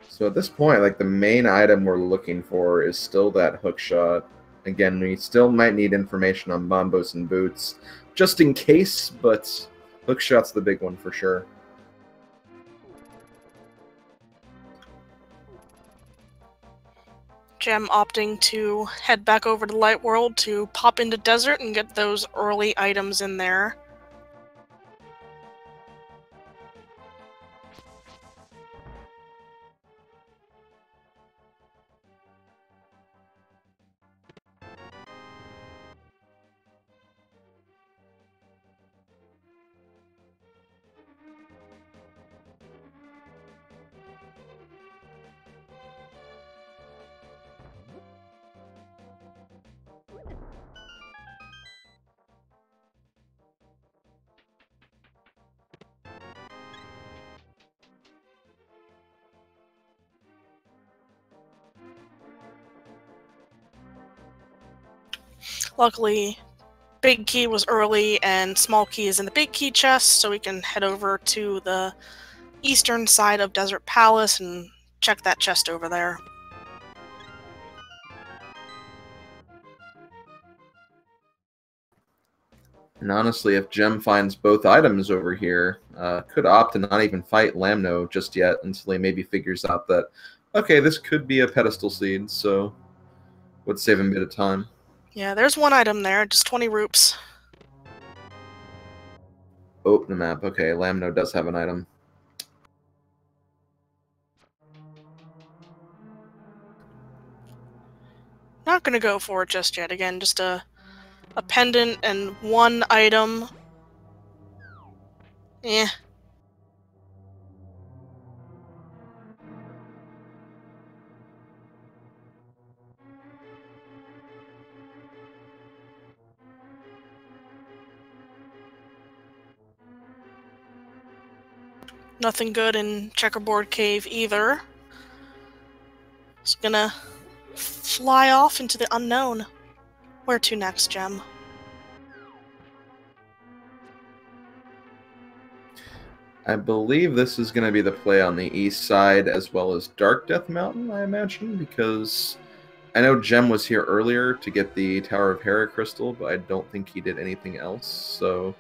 So at this point, like, the main item we're looking for is still that hookshot. Again, we still might need information on Bombos and Boots, just in case, but hookshot's the big one for sure.
Gem opting to head back over to Light World to pop into Desert and get those early items in there. Luckily, big key was early and small key is in the big key chest, so we can head over to the eastern side of Desert Palace and check that chest over there.
And honestly, if Gem finds both items over here, could opt to not even fight Lamno just yet until he maybe figures out that, okay, this could be a pedestal seed, so would save him a bit of time.
Yeah, there's one item there, just 20 rupes.
Open the map. Okay, Lamno does have an item.
Not gonna go for it just yet. Again, just a pendant and one item. Eh. Nothing good in Checkered Cave either. Just gonna fly off into the unknown. Where to next, Gem?
I believe this is going to be the play on the east side as well as Dark Death Mountain, I imagine, because I know Gem was here earlier to get the Tower of Hera crystal, but I don't think he did anything else, so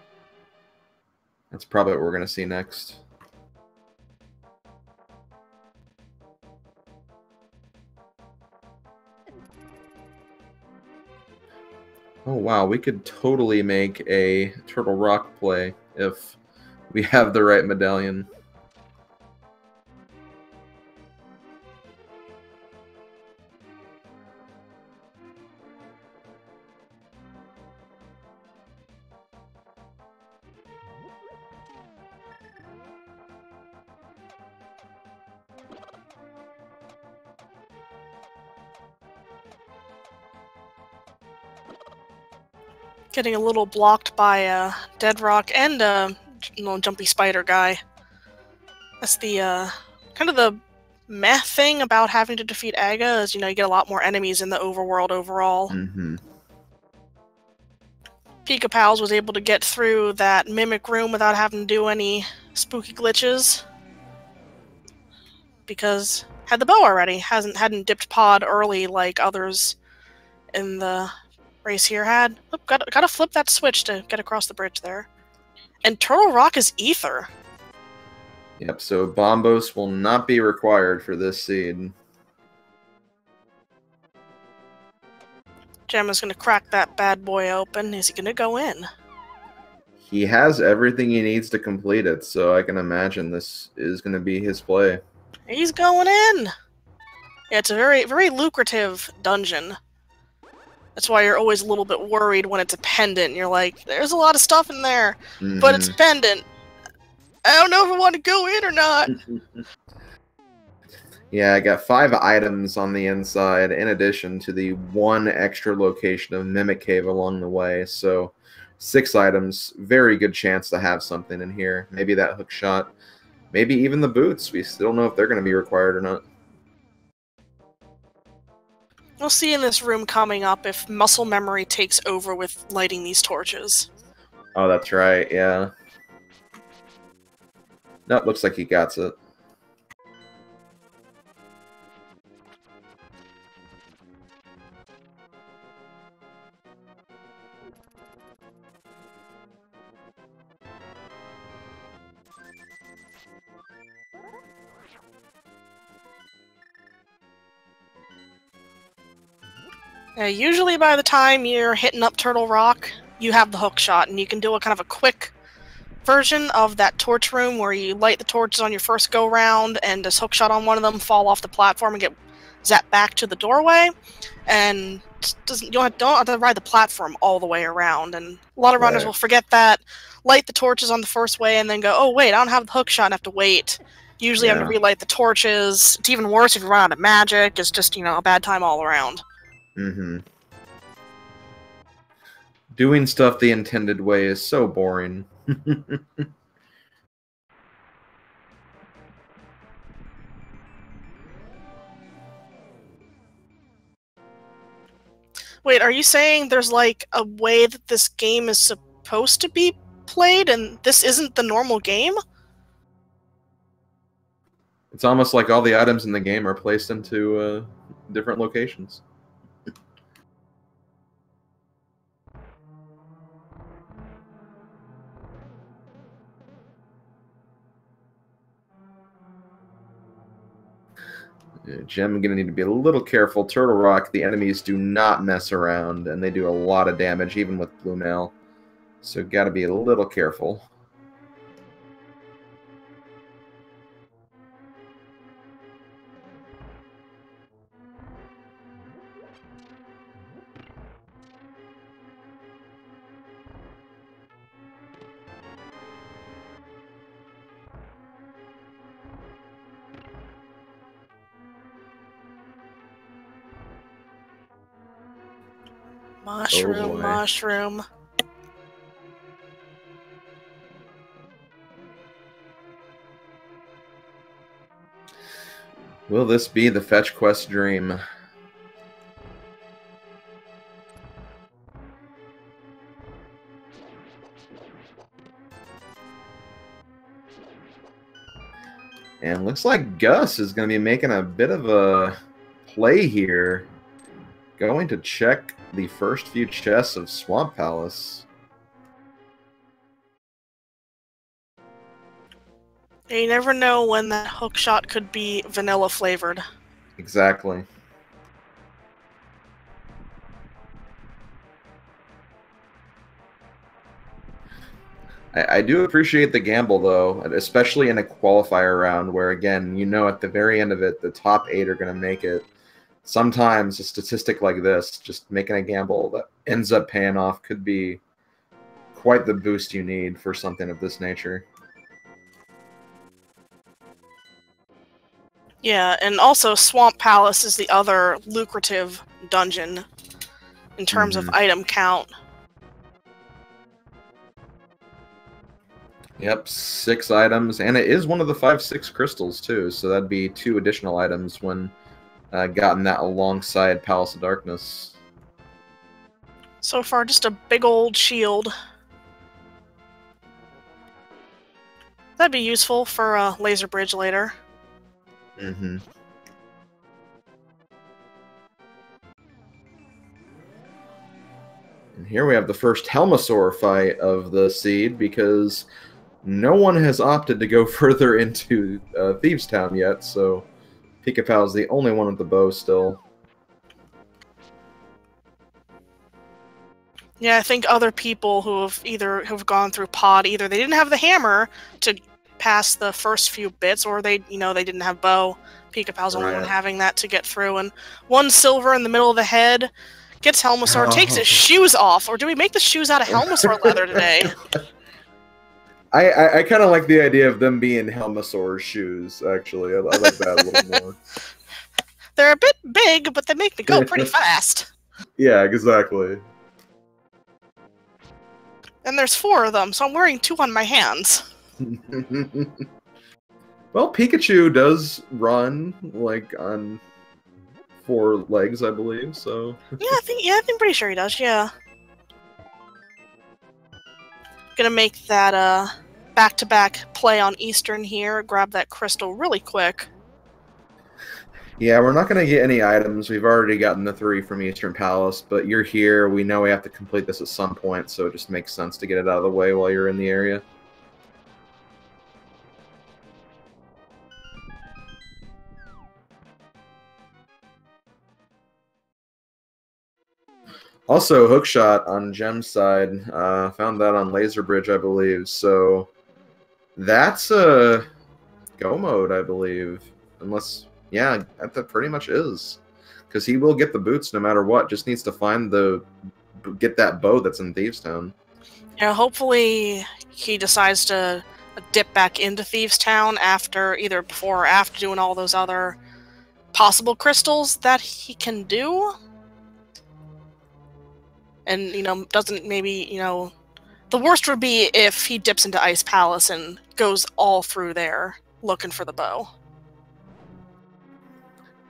that's probably what we're going to see next. Oh wow, we could totally make a Turtle Rock play if we have the right medallion.
Getting a little blocked by a dead rock and a little jumpy spider guy. That's the kind of the meh thing about having to defeat Aga is, you know, you get a lot more enemies in the overworld overall.
Mm-hmm.
Pika Pals was able to get through that mimic room without having to do any spooky glitches because had the bow already. Hadn't dipped pod early like others in the race here had. Oh, gotta flip that switch to get across the bridge there. And Turtle Rock is ether.
Yep, so Bombos will not be required for this seed.
Gem is gonna crack that bad boy open. Is he gonna go in?
He has everything he needs to complete it, so I can imagine this is going to be his play.
He's going in! Yeah, it's a very, very lucrative dungeon. That's why you're always a little bit worried when it's a pendant. You're like, there's a lot of stuff in there, but it's pendant. I don't know if I want to go in or not.
Yeah, I got 5 items on the inside, in addition to the 1 extra location of Mimic Cave along the way, so 6 items, very good chance to have something in here. Maybe that hook shot, maybe even the boots. We still don't know if they're going to be required or not.
We'll see in this room coming up if muscle memory takes over with lighting these torches.
Oh, that's right, yeah. Nope, looks like he got it.
Usually by the time you're hitting up Turtle Rock, you have the hook shot, and you can do a kind of a quick version of that torch room where you light the torches on your first go-round and just hook shot on one of them, fall off the platform, and get zapped back to the doorway. And you don't have to ride the platform all the way around. And a lot of runners will forget that, light the torches on the first way, and then go, oh wait, I don't have the hook shot and have to wait. Usually have to relight the torches. It's even worse if you run out of magic. It's just, you know, a bad time all around.
Mm-hmm. Doing stuff the intended way is so boring.
Wait, are you saying there's like a way that this game is supposed to be played and this isn't the normal game?
It's almost like all the items in the game are placed into different locations. Gem, I'm going to need to be a little careful. Turtle Rock, the enemies do not mess around, and they do a lot of damage, even with Blue Mail. So got to be a little careful.
Mushroom,
Oh boy.
mushroom.
Will this be the fetch quest dream? And looks like Gus is going to be making a bit of a play here. Going to check the first few chests of Swamp Palace.
You never know when that hookshot could be vanilla flavored.
Exactly. I do appreciate the gamble, though, especially in a qualifier round where, again, you know at the very end of it, the top 8 are going to make it. Sometimes a statistic like this, just making a gamble that ends up paying off, could be quite the boost you need for something of this nature.
Yeah, and also Swamp Palace is the other lucrative dungeon in terms of item count.
Yep, 6 items, and it is one of the 5/6 crystals too, so that'd be 2 additional items when gotten that alongside Palace of Darkness.
So far, just a big old shield. That'd be useful for a laser bridge later.
Mm-hmm. And here we have the first Helmasaur fight of the seed, because no one has opted to go further into Thieves Town yet, so Pika is the only one with the bow still.
Yeah, I think other people who have gone through pod, either they didn't have the hammer to pass the first few bits, or they didn't have bow. Pika Pal's only one having that to get through, and one silver in the middle of the head gets Helmasaur, takes his shoes off, or do we make the shoes out of Helmasaur leather today?
I kind of like the idea of them being Helmasaur's shoes, actually. I like that a little more.
They're a bit big, but they make me go pretty fast.
Yeah, exactly.
And there's 4 of them, so I'm wearing 2 on my hands.
Well, Pikachu does run, like, on 4 legs, I believe, so...
I'm pretty sure he does, yeah. Gonna make that back-to-back play on Eastern here, grab that crystal really quick.
Yeah, we're not going to get any items. We've already gotten the 3 from Eastern Palace, but you're here. We know we have to complete this at some point, so it just makes sense to get it out of the way while you're in the area. Also, Hookshot on Gem's side, found that on Laser Bridge, I believe. So that's a go mode, I believe. Unless, yeah, that pretty much is. Because he will get the boots no matter what. Just needs to get that bow that's in Thieves Town.
Yeah, hopefully he decides to dip back into Thieves Town either before or after doing all those other possible crystals that he can do. And, doesn't maybe, the worst would be if he dips into Ice Palace and goes all through there looking for the bow.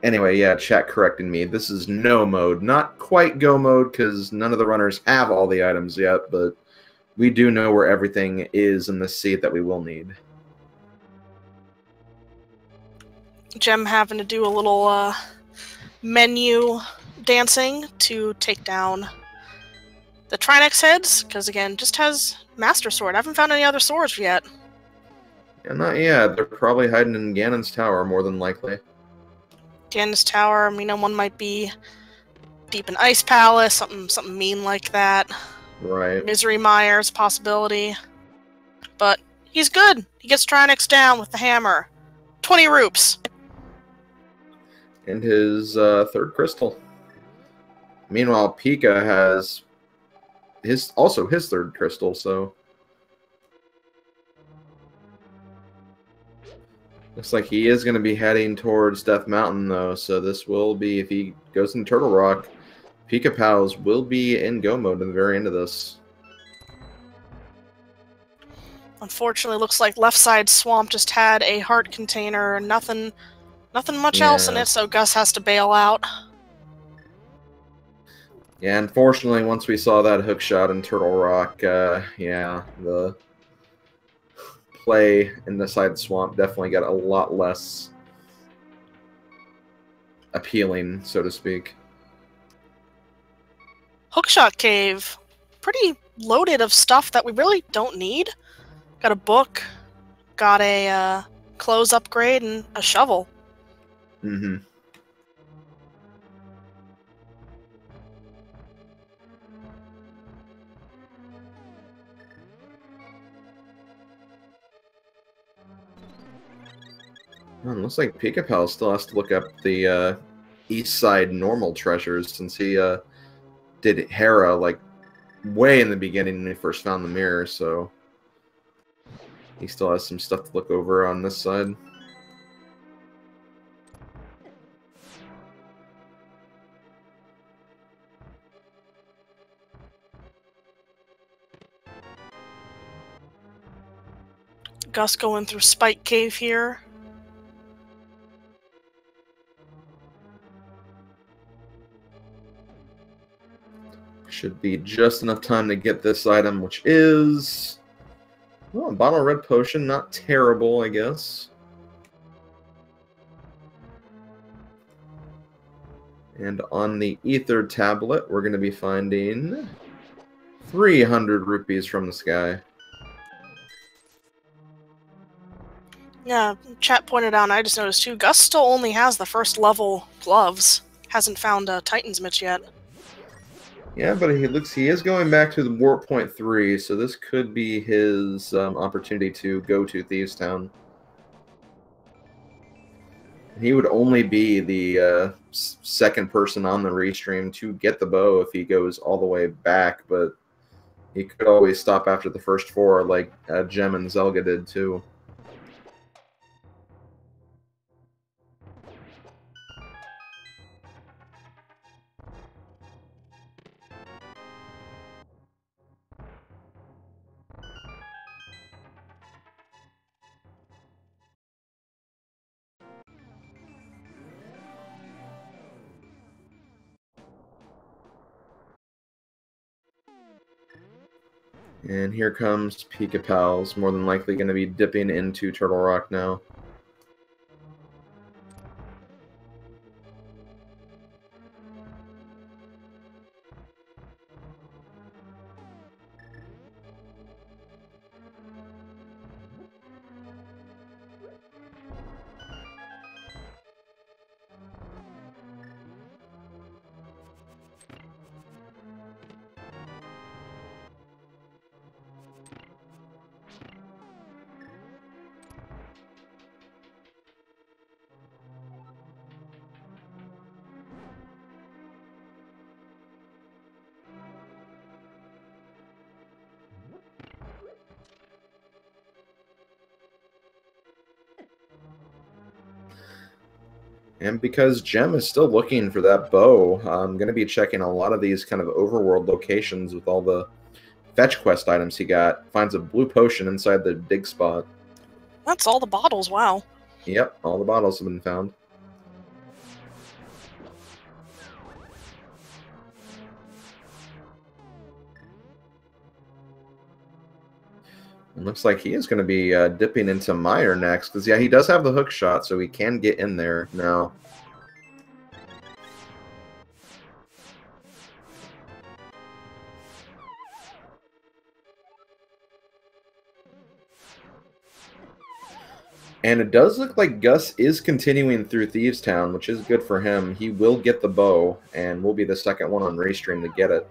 Anyway, yeah, chat correcting me. This is no mode. Not quite go mode, because none of the runners have all the items yet, but we do know where everything is in the seat that we will need.
Gem having to do a little menu dancing to take down the Trinex heads, because again, just has Master Sword. I haven't found any other swords yet.
Yeah, not yet. They're probably hiding in Ganon's Tower, more than likely.
Ganon's Tower, you know, one might be deep in Ice Palace, something mean like that.
Right.
Misery Mire's possibility. But he's good. He gets Trinex down with the hammer. 20 rupes.
And his third crystal. Meanwhile, Pika has also his third crystal, so looks like he is going to be heading towards Death Mountain, though, so this will be, if he goes in Turtle Rock, Pika Pals will be in go mode at the very end of this.
Unfortunately, looks like left side swamp just had a heart container, nothing much else in it, so Gus has to bail out.
Yeah, unfortunately, once we saw that hook shot in Turtle Rock, yeah, the play in the side swamp definitely got a lot less appealing, so to speak.
Hookshot Cave, pretty loaded of stuff that we really don't need. Got a book, got a clothes upgrade, and a shovel.
Mm-hmm. Looks like Pika Pal still has to look up the east side normal treasures, since he did Hera like way in the beginning when he first found the mirror, so he still has some stuff to look over on this side.
Gus going through Spike Cave here.
Should be just enough time to get this item, which is, well, a bottle of red potion. Not terrible, I guess. And on the ether tablet, we're going to be finding 300 rupees from the sky.
Yeah, chat pointed out, and I just noticed too, Gus still only has the first level gloves. Hasn't found Titan's Mitch yet.
Yeah, but he is going back to the Warp Point 3, so this could be his opportunity to go to Thieves Town. He would only be the second person on the restream to get the bow if he goes all the way back, but he could always stop after the first 4 like Gem and Zelda did too. And here comes Pika Pals, more than likely going to be dipping into Turtle Rock now. And because Gem is still looking for that bow, I'm going to be checking a lot of these kind of overworld locations with all the fetch quest items he got. Finds a blue potion inside the dig spot.
That's all the bottles, wow.
Yep, all the bottles have been found. It looks like he is going to be dipping into Mire next. Because, yeah, he does have the hook shot, so he can get in there now. And it does look like Gus is continuing through Thieves Town, which is good for him. He will get the bow, and will be the second one on Restream to get it.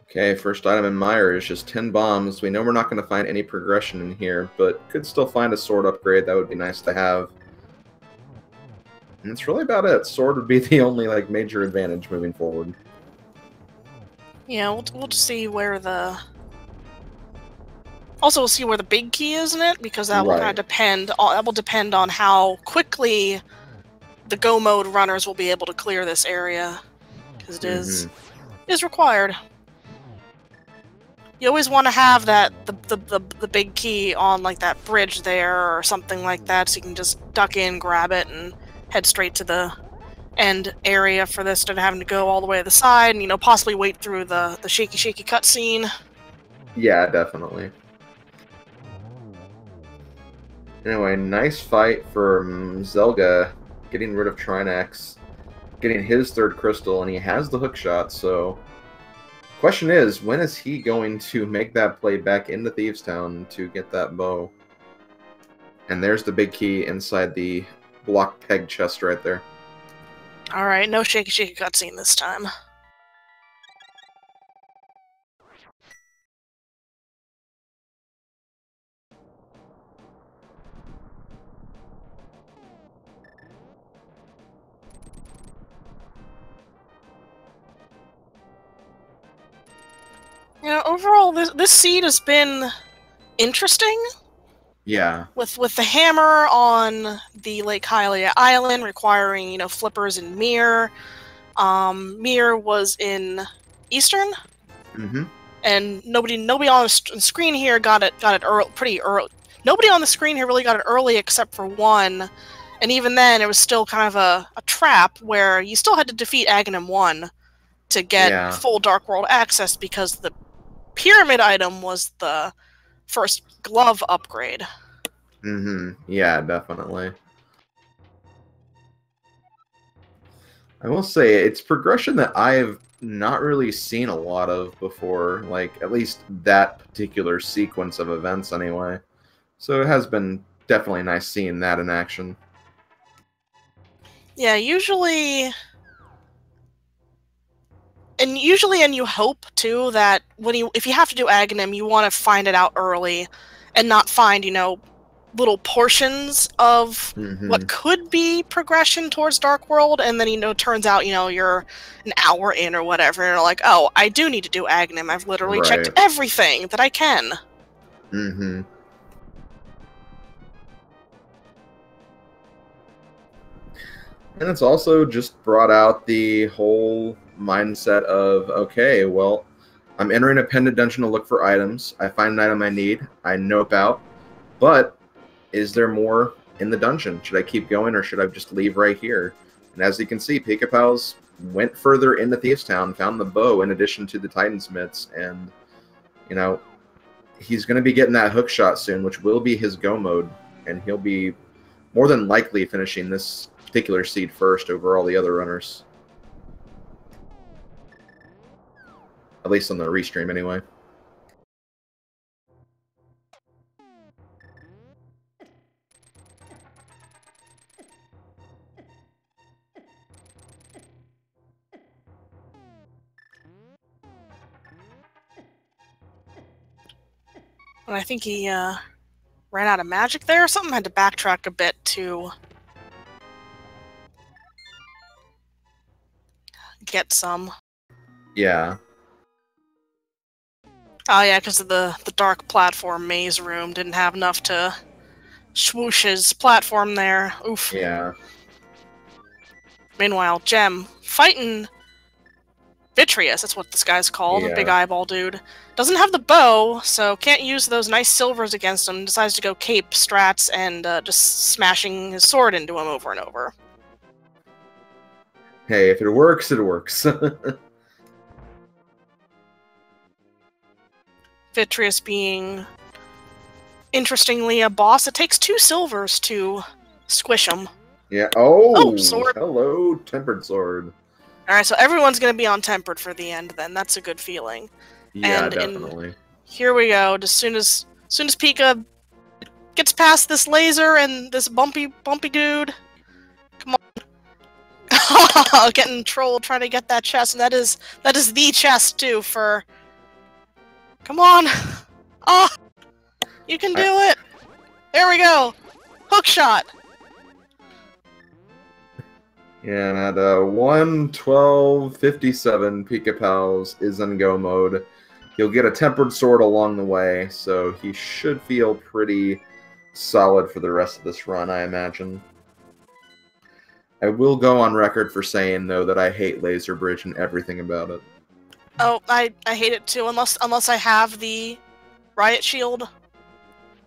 Okay, first item in Mire is just 10 bombs. We know we're not going to find any progression in here, but could still find a sword upgrade. That would be nice to have. And that's really about it. Sword would be the only like major advantage moving forward.
Yeah, we'll see where the... Also, we'll see where the big key is in it, because that will kind of depend on how quickly the go mode runners will be able to clear this area, because it is required. You always want to have the big key on like that bridge there or something like that, so you can just duck in, grab it, and head straight to the end area for this, instead of having to go all the way to the side and, you know, possibly wait through the shaky cutscene.
Yeah, definitely. Anyway, nice fight for Zelda, getting rid of Trinax, getting his third crystal, and he has the hook shot, so... Question is, when is he going to make that play back into Thieves Town to get that bow? And there's the big key inside the block peg chest right there.
Alright, no shaky cutscene this time. You know, overall, this seed has been interesting.
Yeah.
With the hammer on the Lake Hylia Island requiring, you know, flippers and Mire. Mire was in Eastern. And nobody on the screen here got it pretty early. Nobody on the screen here really got it early except for one. And even then, it was still kind of a trap where you still had to defeat Agahnim 1 to get full Dark World access, because the pyramid item was the first glove upgrade.
Yeah, definitely. I will say, it's progression that I've not really seen a lot of before, like, at least that particular sequence of events anyway. So it has been definitely nice seeing that in action.
Yeah, usually, and you hope too that if you have to do Agahnim, you want to find it out early, and not find, you know, little portions of what could be progression towards Dark World, and then, you know, turns out, you know, you're an hour in or whatever, and you're like, oh, I do need to do Agahnim. I've literally checked everything that I can.
And it's also just brought out the whole mindset of, okay, well, I'm entering a pendant dungeon to look for items. I find an item I need. I nope out. But is there more in the dungeon? Should I keep going, or should I just leave right here? And as you can see, Pika-Pals went further into Thieves Town, found the bow in addition to the Titansmiths, and, you know, he's going to be getting that hook shot soon, which will be his go mode, and he'll be more than likely finishing this particular seed first over all the other runners. At least on the restream, anyway.
And I think he ran out of magic there or something. Had to backtrack a bit to get some.
Yeah.
Oh yeah, because of the dark platform maze room didn't have enough to swoosh his platform there. Oof.
Yeah.
Meanwhile, Gem fighting Vitreous, that's what this guy's called, a big eyeball dude. Doesn't have the bow, so can't use those nice silvers against him. Decides to go cape strats and just smashing his sword into him over and over.
Hey, if it works, it works.
Vitreous being, interestingly, a boss. It takes 2 silvers to squish him.
Yeah. Oh,
sword.
Hello, tempered sword.
Alright, so everyone's going to be on tempered for the end then. That's a good feeling.
Yeah,
and
definitely.
Here we go. As soon as Pika gets past this laser and this bumpy dude, come on. Getting trolled trying to get that chest, and that is the chest too for. Come on. Oh, you can do it. There we go. Hookshot.
Yeah, and at 1:12:57, Pika Pals is in go mode. He'll get a tempered sword along the way, so he should feel pretty solid for the rest of this run, I imagine. I will go on record for saying, though, that I hate Laser Bridge and everything about it.
Oh, I hate it too, unless I have the Riot Shield.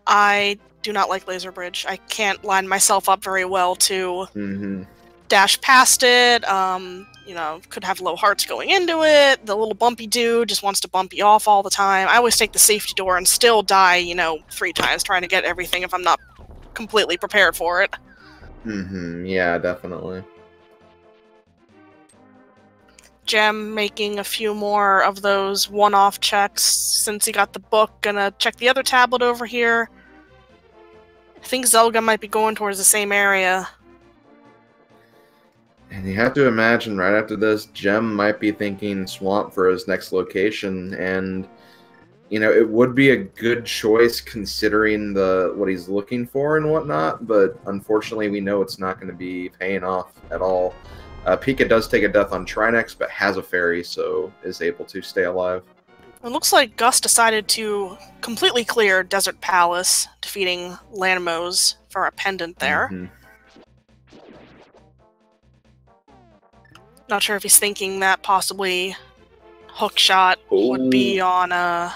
I do not like Laser Bridge. I can't line myself up very well to dash past it. You know, could have low hearts going into it. The little bumpy dude just wants to bump you off all the time. I always take the safety door and still die, you know, 3 times trying to get everything if I'm not completely prepared for it.
Yeah, definitely.
Gem making a few more of those one-off checks since he got the book. Gonna check the other tablet over here. I think Zelda might be going towards the same area.
And you have to imagine, right after this, Gem might be thinking Swamp for his next location, and, you know, it would be a good choice considering what he's looking for and whatnot, but unfortunately we know it's not going to be paying off at all. Pika does take a death on Trinex, but has a fairy, so is able to stay alive.
It looks like Gus decided to completely clear Desert Palace, defeating Lanmos for a pendant there. Not sure if he's thinking that possibly Hookshot would be on a,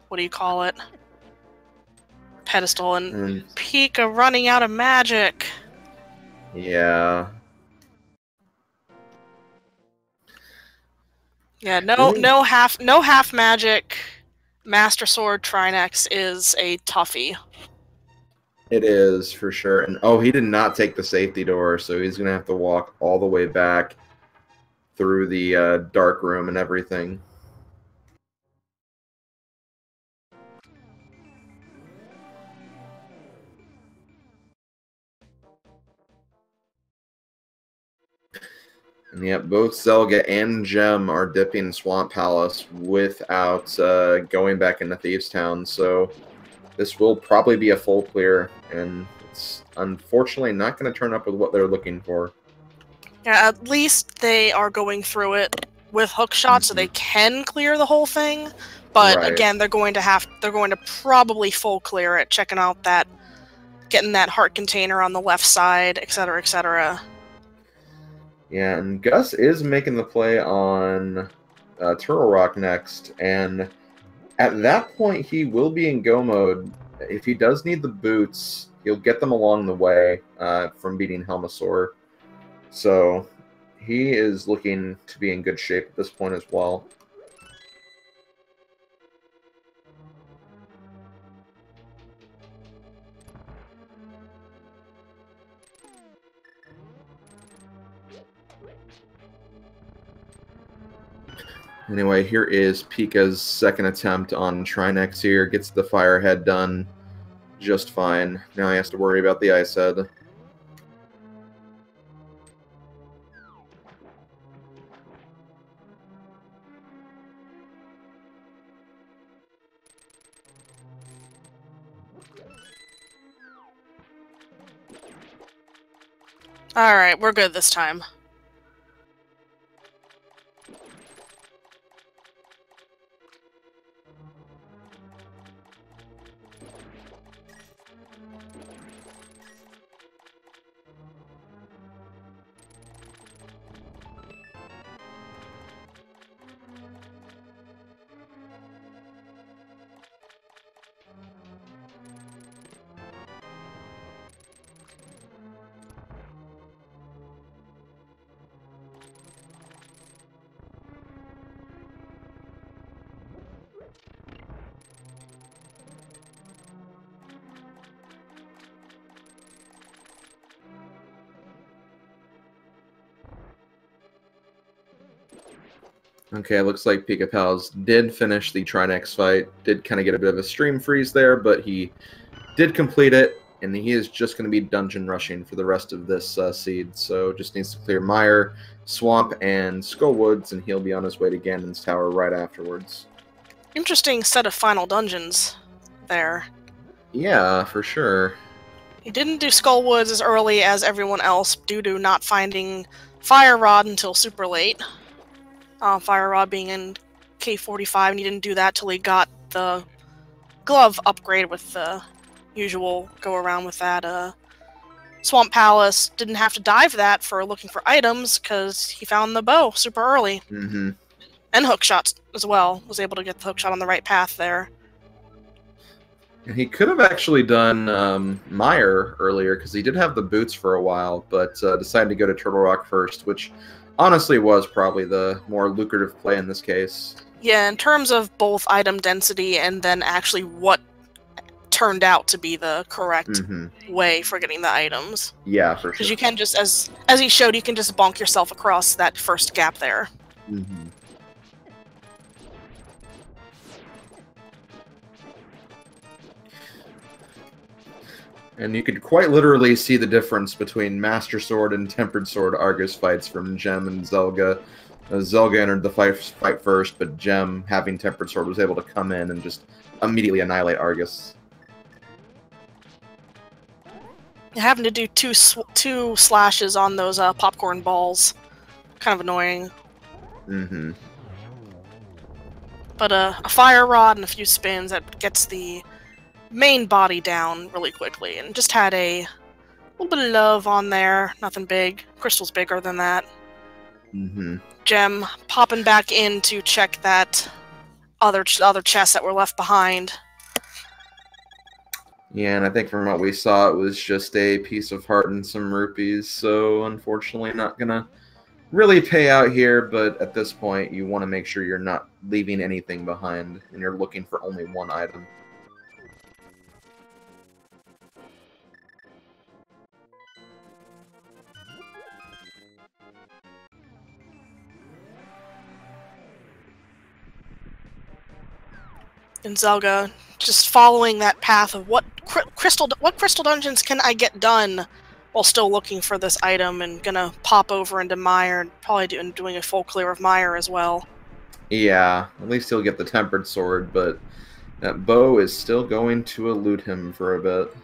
what do you call it? Pedestal, and Pika running out of magic.
Yeah.
Yeah, no half magic. Master Sword Trinex is a toughie.
It is, for sure. And oh, he did not take the safety door, so he's going to have to walk all the way back through the dark room and everything. And yep, both Zelda and Gem are dipping Swamp Palace without going back into Thieves Town, so this will probably be a full clear, and it's unfortunately not going to turn up with what they're looking for.
Yeah, at least they are going through it with Hookshot, so they can clear the whole thing. But again, they're going to probably full clear it, checking out that, getting that heart container on the left side, etc., etc.
Yeah, and Gus is making the play on Turtle Rock next, and at that point he will be in go mode. If he does need the boots, he'll get them along the way from beating Helmasaur. So he is looking to be in good shape at this point as well. Anyway, here is Pika's second attempt on Trinex here. Gets the fire head done just fine. Now he has to worry about the ice head.
Alright, we're good this time.
Okay, looks like Pika Pals did finish the Trinex fight. Did kind of get a bit of a stream freeze there, but he did complete it, and he is just going to be dungeon rushing for the rest of this seed. So just needs to clear Mire, Swamp, and Skull Woods, and he'll be on his way to Ganon's Tower right afterwards.
Interesting set of final dungeons there.
Yeah, for sure.
He didn't do Skull Woods as early as everyone else due to not finding Fire Rod until super late. Fire Rod being in K45, and he didn't do that till he got the glove upgrade with the usual go around with that. Swamp Palace didn't have to dive that for looking for items because he found the bow super early.
Mm-hmm.
And Hookshot as well. Was able to get the Hookshot on the right path there.
And he could have actually done Mire earlier because he did have the boots for a while, but decided to go to Turtle Rock first, which honestly was probably the more lucrative play in this case.
Yeah, in terms of both item density and then actually what turned out to be the correct way for getting the items.
Yeah, for sure.
Because you can just, as he showed, you can just bonk yourself across that first gap there.
Mm-hmm. And you could quite literally see the difference between Master Sword and Tempered Sword Argus fights from Gem and Zelga. Zelga entered the fight first, but Gem, having Tempered Sword, was able to come in and just immediately annihilate Argus.
Having to do two slashes on those popcorn balls. Kind of annoying.
Mm-hmm.
But a Fire Rod and a few spins that gets the main body down really quickly, and just had a little bit of love on there. Nothing big. Crystal's bigger than that.
Mm-hmm.
Gem popping back in to check that other chests that were left behind.
Yeah, and I think from what we saw, it was just a piece of heart and some rupees, so unfortunately not gonna really pay out here, but at this point you want to make sure you're not leaving anything behind, and you're looking for only one item.
And Zelga just following that path of what crystal dungeons can I get done while still looking for this item, and gonna pop over into Mire and probably doing a full clear of Mire as well.
Yeah, at least he'll get the Tempered Sword, but that bow is still going to elude him for a bit.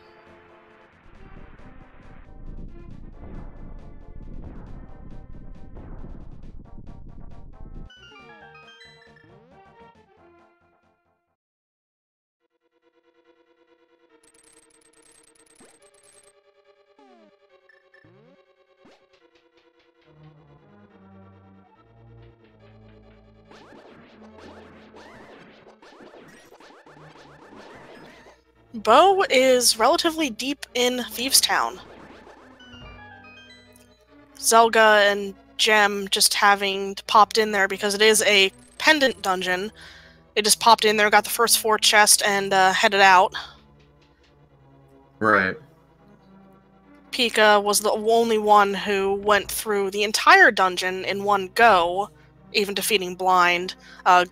Bo is relatively deep in Thieves Town. Zelga and Gem just having popped in there because it is a pendant dungeon. They just popped in there, got the first 4 chests, and headed out.
Right.
Pika was the only one who went through the entire dungeon in one go, even defeating Blind.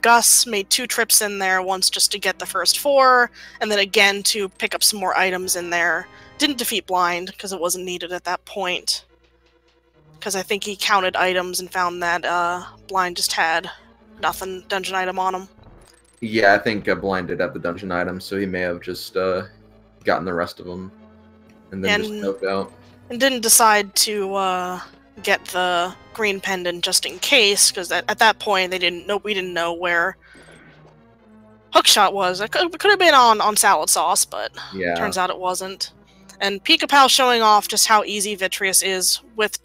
Gus made 2 trips in there, once just to get the first 4, and then again to pick up some more items in there. Didn't defeat Blind, because it wasn't needed at that point. Because I think he counted items and found that Blind just had nothing dungeon item on him.
Yeah, I think Blind did have the dungeon item, so he may have just gotten the rest of them and then just noped out.
and didn't decide to get the green pendant just in case, because at that point we didn't know where Hookshot was. It could have been on salad sauce, but
Yeah.
turns out it wasn't. And Pika-Pal showing off just how easy Vitreous is with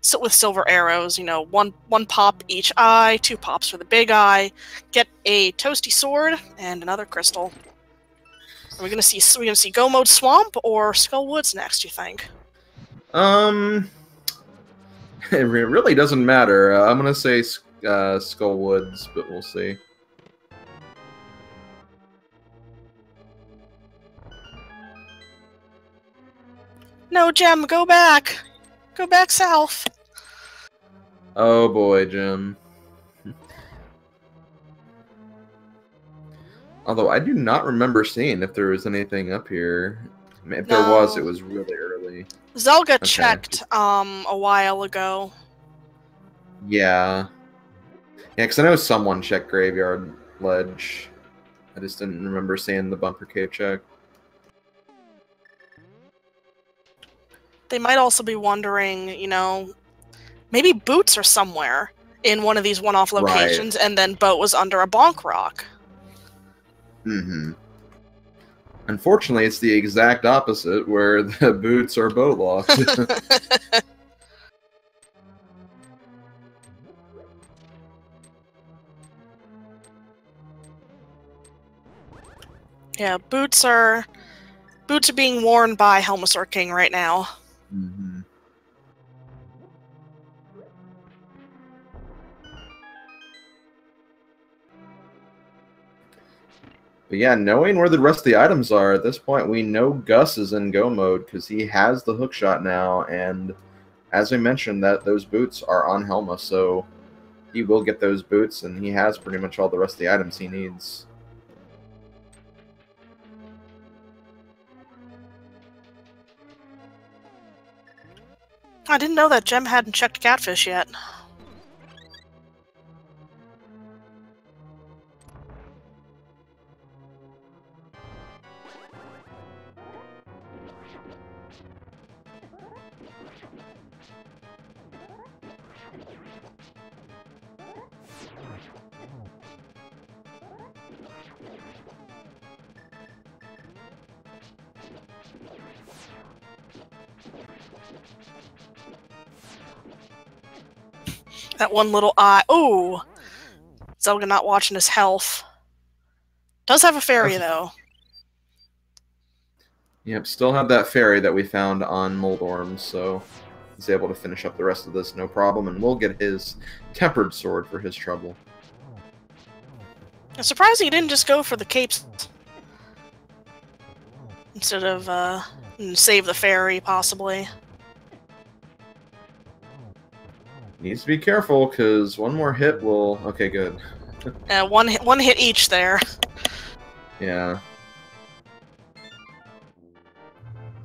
silver arrows. You know, one pop each eye, 2 pops for the big eye. Get a toasty sword and another crystal. Are we gonna see Go Mode Swamp or Skull Woods next? You think?
It really doesn't matter. I'm gonna say Skull Woods, but we'll see.
No, Gem, go back. Go back south.
Oh boy, Jim. Although I do not remember seeing if there was anything up here. I mean, if there was, it was really early.
Zelda checked a while ago.
Yeah. Yeah, because I know someone checked Graveyard Ledge. I just didn't remember seeing the Bunker Cave check.
They might also be wondering, you know, maybe Boots are somewhere in one of these one-off locations, and then Boat was under a bonk rock.
Mm-hmm. Unfortunately, it's the exact opposite, where the Boots are boat locked.
Yeah, boots are being worn by Helmasaur King right now.
Mm-hmm. But yeah, knowing where the rest of the items are, at this point, we know Gus is in go mode because he has the hookshot now, and as I mentioned, that those boots are on Helma, so he will get those boots, and he has pretty much all the rest of the items he needs.
I didn't know that Gem hadn't checked Catfish yet. That one little eye. Ooh! Zelda not watching his health. Does have a fairy, though.
Yep, still have that fairy that we found on Moldorm, so he's able to finish up the rest of this no problem, and we'll get his tempered sword for his trouble.
It's surprising he didn't just go for the capes instead of save the fairy, possibly.
Needs to be careful, because one more hit will... Okay, good.
One hit each there.
Yeah.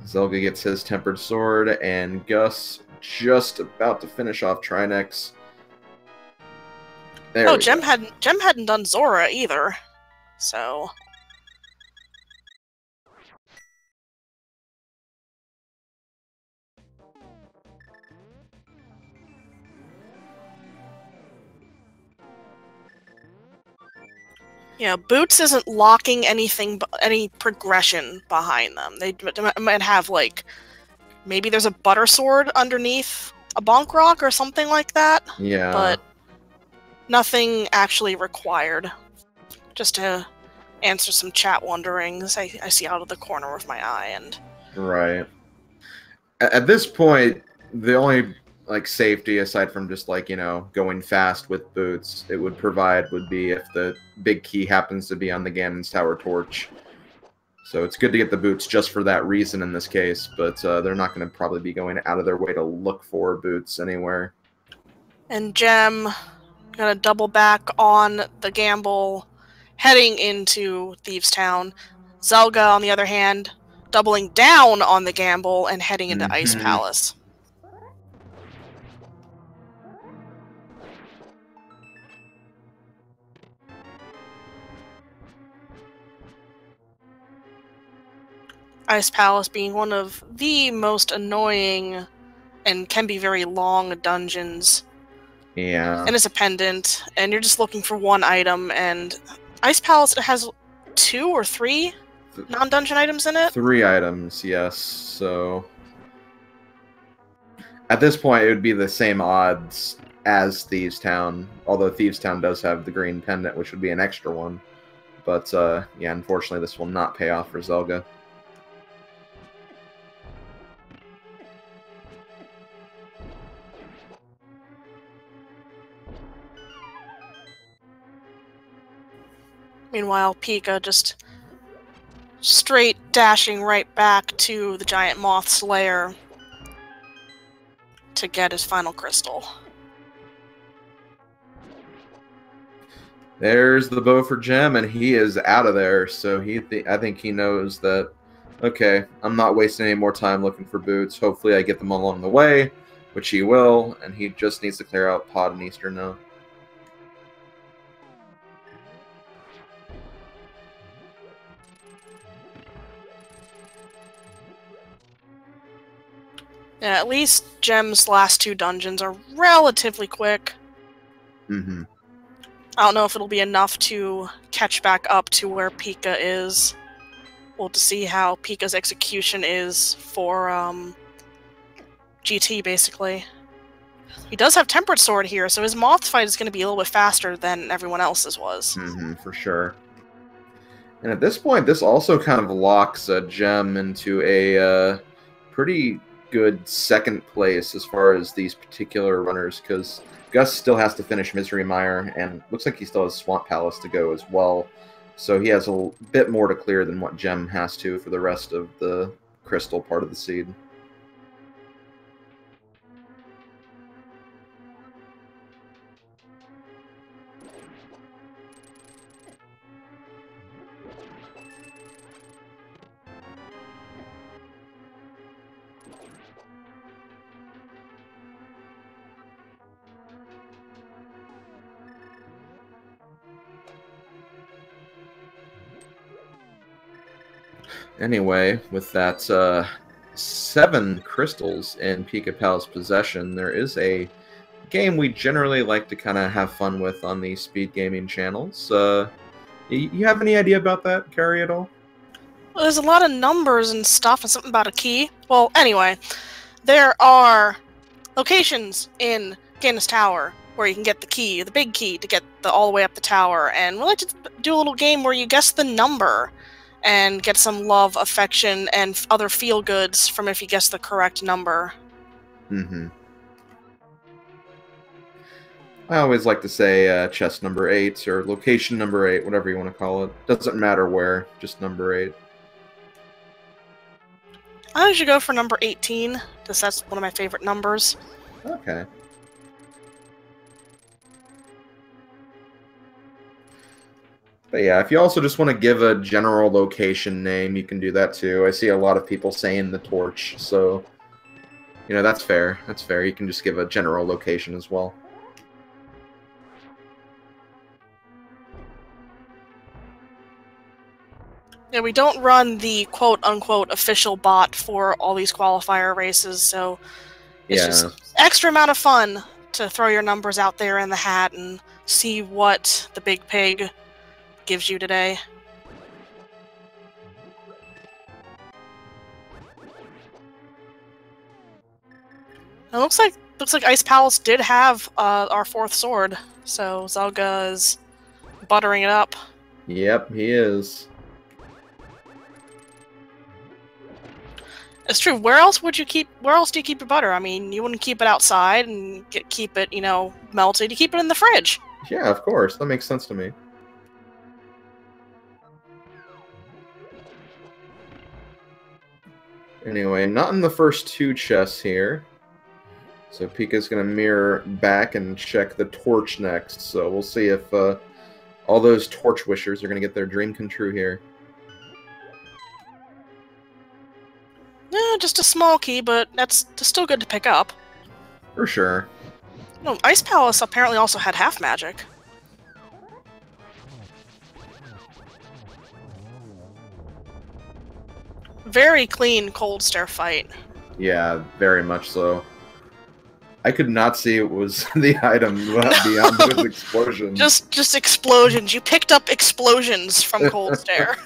Zelda gets his tempered sword, and Gus just about to finish off Trinex. There
Gem hadn't done Zora either, so... Yeah, Boots isn't locking any progression behind them. They might have, like, maybe there's a butter sword underneath a bonk rock or something like that.
Yeah.
But nothing actually required. Just to answer some chat wonderings I see out of the corner of my eye. And
right. At this point, the only safety, aside from just going fast with boots, it would provide would be if the big key happens to be on the Ganon's Tower torch. So it's good to get the boots just for that reason in this case, but they're not going to probably be going out of their way to look for boots anywhere.
And Gem gonna double back on the gamble, heading into Thieves Town. Zelda, on the other hand, doubling down on the gamble and heading into Ice Palace. Ice Palace being one of the most annoying and can be very long dungeons.
Yeah.
And it's a pendant, and you're just looking for one item, and Ice Palace has 2 or 3 non-dungeon items in it?
3 items, yes. So at this point, it would be the same odds as Thieves Town, although Thieves Town does have the green pendant, which would be an extra one. But, yeah, unfortunately, this will not pay off for Zelda.
Meanwhile, Pika just straight dashing right back to the giant moth's lair to get his final crystal.
There's the bow for Gem, and he is out of there. So I think he knows that, okay, I'm not wasting any more time looking for boots. Hopefully I get them along the way, which he will, and he just needs to clear out Pod and Easter now.
Yeah, at least Gem's last 2 dungeons are relatively quick.
Mm-hmm.
I don't know if it'll be enough to catch back up to where Pika is. We'll have to see how Pika's execution is for GT, basically. He does have Tempered Sword here, so his moth fight is going to be a little bit faster than everyone else's was.
Mm-hmm, for sure. And at this point, this also kind of locks Gem into a pretty good second place as far as these particular runners, because Gus still has to finish Misery Mire, and looks like he still has Swamp Palace to go as well. So he has a bit more to clear than what Gem has to for the rest of the crystal part of the seed. Anyway, with that 7 crystals in Pika Palace possession, there is a game we generally like to kind of have fun with on these speed gaming channels. You have any idea about that, Carrie, at all?
Well, there's a lot of numbers and stuff and something about a key. Well, anyway, there are locations in Agahnim Tower where you can get the key, the big key, to get all the way up the tower. And we like to do a little game where you guess the number and get some love, affection, and other feel-goods from if you guess the correct number.
Mm-hmm. I always like to say chest number 8 or location number 8, whatever you want to call it. Doesn't matter where, just number 8.
I usually go for number 18, because that's one of my favorite numbers.
Okay. But yeah, if you also just want to give a general location name, you can do that too. I see a lot of people saying the torch, so, you know, that's fair. That's fair. You can just give a general location as well.
Yeah, we don't run the quote-unquote official bot for all these qualifier races, so it's just extra amount of fun to throw your numbers out there in the hat and see what the big pig gives you today. It looks like Ice Palace did have our 4th sword, so Zelda is buttering it up.
Yep, he is.
It's true. Where else do you keep your butter? I mean, you wouldn't keep it outside and keep it, you know, melted. You keep it in the fridge.
Yeah, of course. That makes sense to me. Anyway, not in the first 2 chests here. So Pika's going to mirror back and check the torch next. So we'll see if all those torch wishers are going to get their dream come true here.
Yeah, just a small key, but that's still good to pick up.
For sure.
No, Ice Palace apparently also had half magic. very clean cold stare fight.
Yeah, very much so. I could not see it was the item beyond those explosions.
Just explosions. You picked up explosions from cold stare.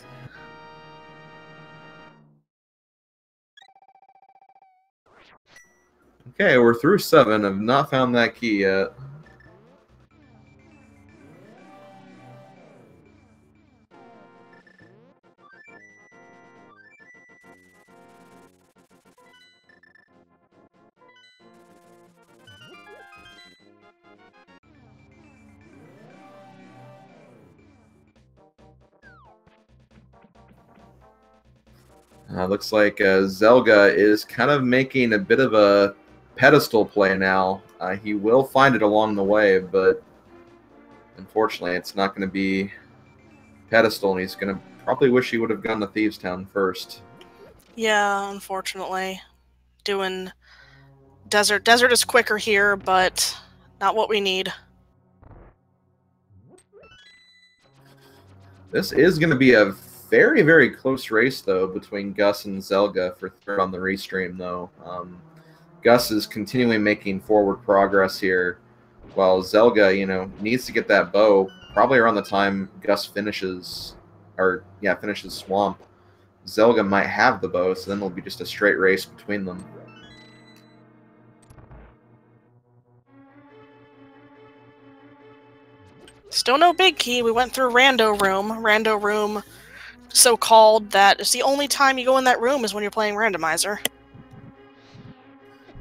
Okay, we're through 7. I've not found that key yet. Looks like Zelda is kind of making a bit of a pedestal play now. He will find it along the way, but unfortunately it's not going to be pedestal, and he's going to probably wish he would have gone to Thieves Town first.
Yeah, unfortunately. Doing desert. Desert is quicker here, but not what we need.
This is going to be a very, very close race, though, between Gus and Zelda for third on the restream, though. Gus is continually making forward progress here, while Zelda, needs to get that bow probably around the time Gus finishes Swamp. Zelda might have the bow, so then it'll be just a straight race between them.
Still no big key. We went through Rando Room. Rando Room, so called that it's the only time you go in that room is when you're playing Randomizer.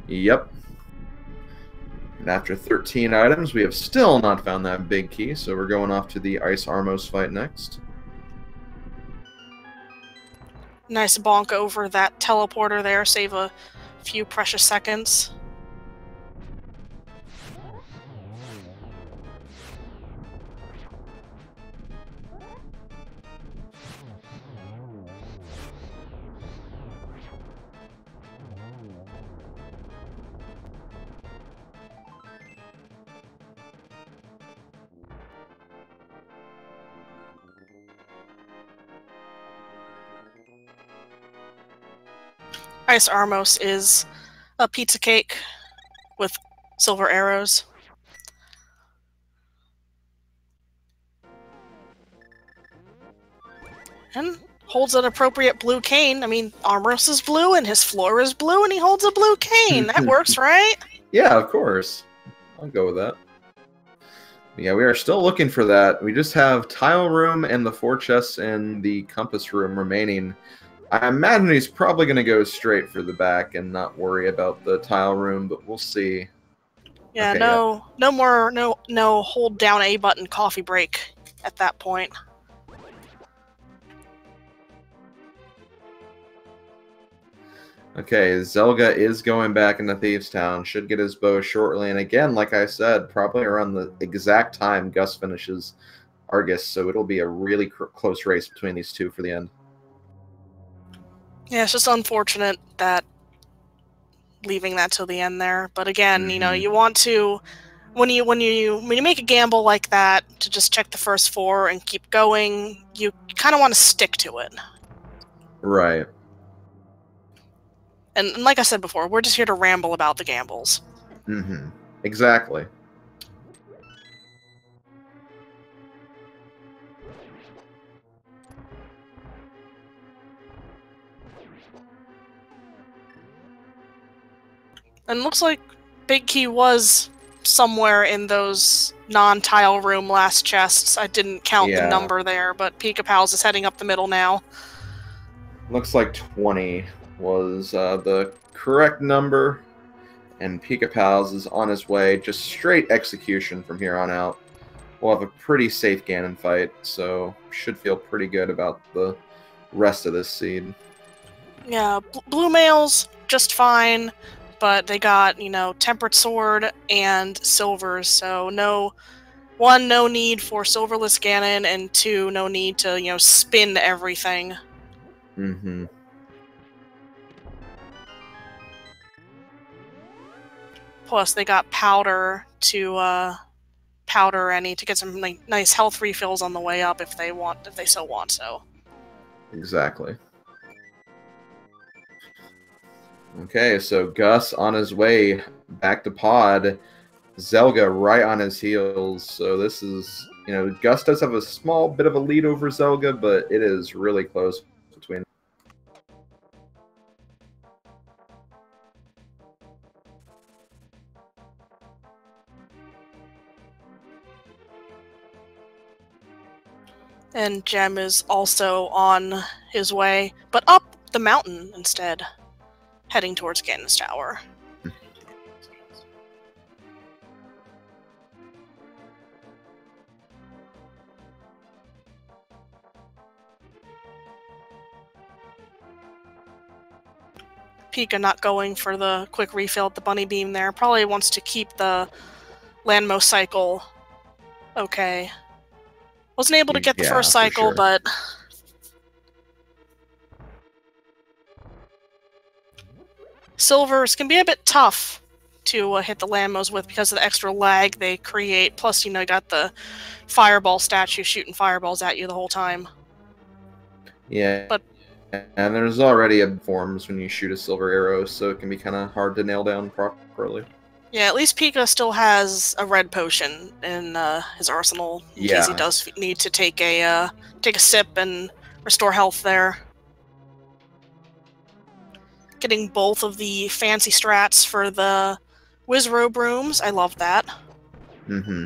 Yep. And after 13 items, we have still not found that big key, so we're going off to the Ice Armos fight next.
Nice bonk over that teleporter there. Save a few precious seconds. Ice Armos is a pizza cake with silver arrows. And holds an appropriate blue cane. I mean, Armos is blue and his floor is blue and he holds a blue cane. That works, right?
Yeah, of course. I'll go with that. Yeah, we are still looking for that. We just have Tile Room and the 4 chests in the Compass Room remaining. I imagine he's probably going to go straight for the back and not worry about the Tile Room, but we'll see.
Yeah,
okay,
no hold down A button coffee break at that point.
Okay, Zelda is going back into Thieves Town. Should get his bow shortly. And again, like I said, probably around the exact time Gus finishes Argus. So it'll be a really close race between these two for the end.
Yeah, it's just unfortunate that leaving that till the end there. But again, you want to when you make a gamble like that to just check the first 4 and keep going, you kind of want to stick to it.
Right.
And like I said before, we're just here to ramble about the gambles.
Exactly.
And it looks like Big Key was somewhere in those non-tile room last chests. I didn't count the number there, but Pika Pals is heading up the middle now.
Looks like 20 was the correct number, and Pika Pals is on his way. Just straight execution from here on out. We'll have a pretty safe Ganon fight, so should feel pretty good about the rest of this seed. Yeah,
blue males, just fine. But they got, Tempered Sword and Silvers, so no need for Silverless Ganon, and 2, no need to, spin everything. Plus, they got Powder to powder any to get some nice health refills on the way up if they so want.
Exactly. Okay, so Gus on his way back to pod. Zelda right on his heels. So this is, you know, Gus does have a small bit of a lead over Zelda, but it is really close between.
And Gem is also on his way, but up the mountain instead, heading towards Ganon's Tower. Pika not going for the quick refill at the bunny beam there. Probably wants to keep the Landmo cycle okay. Wasn't able to get the first cycle,
sure.
but silvers can be a bit tough to hit the Landmos with because of the extra lag they create. Plus, you know, you got the fireball statue shooting fireballs at you the whole time.
Yeah,
but
and there's already forms when you shoot a silver arrow, so it can be kind of hard to nail down properly.
Yeah, at least Pika still has a red potion in his arsenal in case he does need to take a sip and restore health there. Getting both of the fancy strats for the Wizrobe rooms. I love that.
Mm-hmm.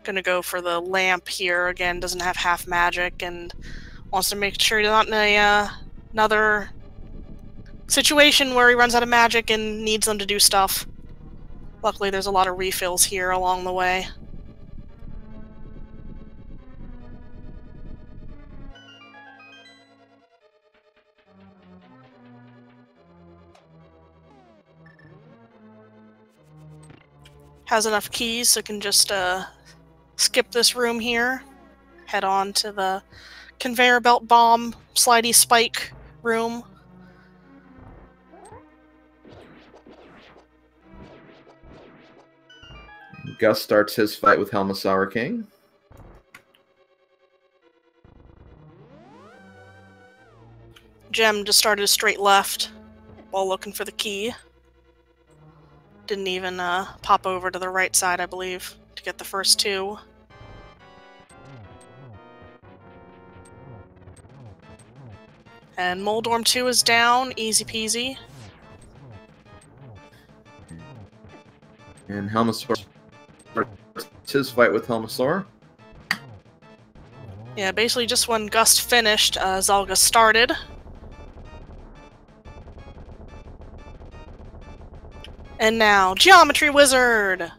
Gonna go for the lamp here. Again, doesn't have half magic and wants to make sure he's not in another situation where he runs out of magic and needs them to do stuff. Luckily, there's a lot of refills here along the way. Has enough keys so can just skip this room here. Head on to the conveyor belt bomb slidey spike room.
Gus starts his fight with Helmasaur King.
Gem just started straight left while looking for the key. Didn't even pop over to the right side, I believe, to get the first two. And Moldorm 2 is down, easy peasy.
And Helmasaur starts his fight with Helmasaur.
Yeah, basically just when Gust finished, Zalga started. And now, Geometry Wizard!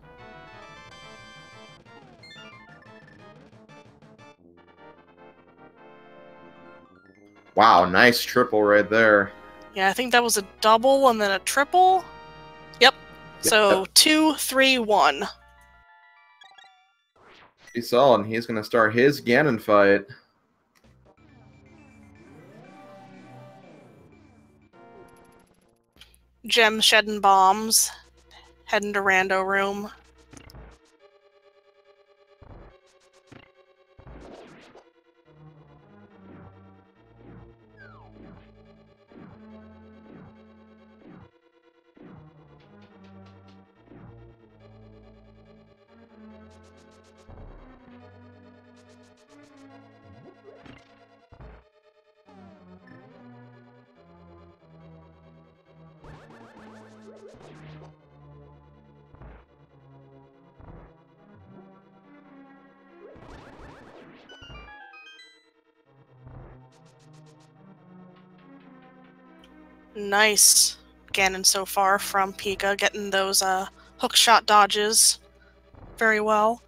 Wow, nice triple right there.
Yeah, I think that was a double and then a triple. Yep. So 2, 3, 1.
He's all, and he's going to start his Ganon fight.
Gem shedding bombs. Heading to Rando Room. Nice Ganon so far from Pika, getting those hookshot dodges very well.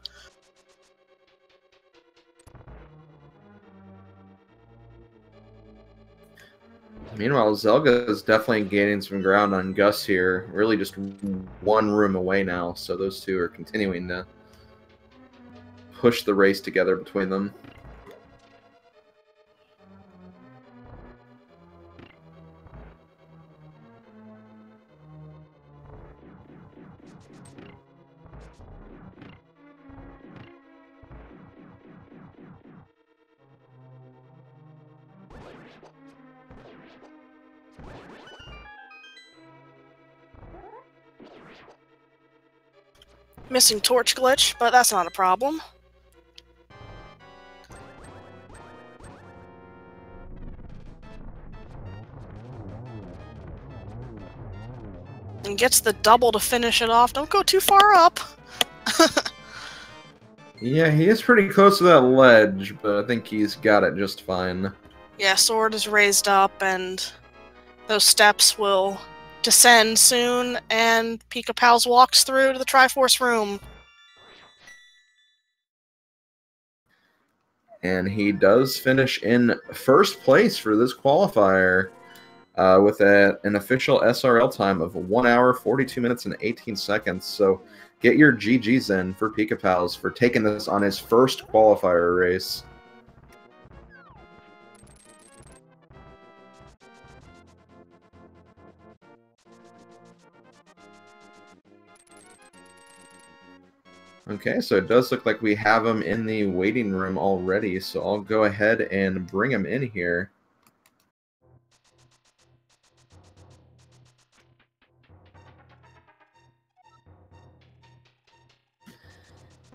Meanwhile, Zelda is definitely gaining some ground on Gus here. Really just one room away now, so those two are continuing to push the race together between them.
Missing torch glitch, but that's not a problem. And gets the double to finish it off. Don't go too far up.
Yeah, he is pretty close to that ledge, but I think he's got it just fine.
Yeah, sword is raised up, and those steps will descend soon, and Pika Pals walks through to the Triforce room.
And he does finish in first place for this qualifier with an official SRL time of 1 hour, 42 minutes, and 18 seconds. So get your GGs in for Pika Pals for taking this on his first qualifier race. Okay, so it does look like we have him in the waiting room already, so I'll go ahead and bring him in here.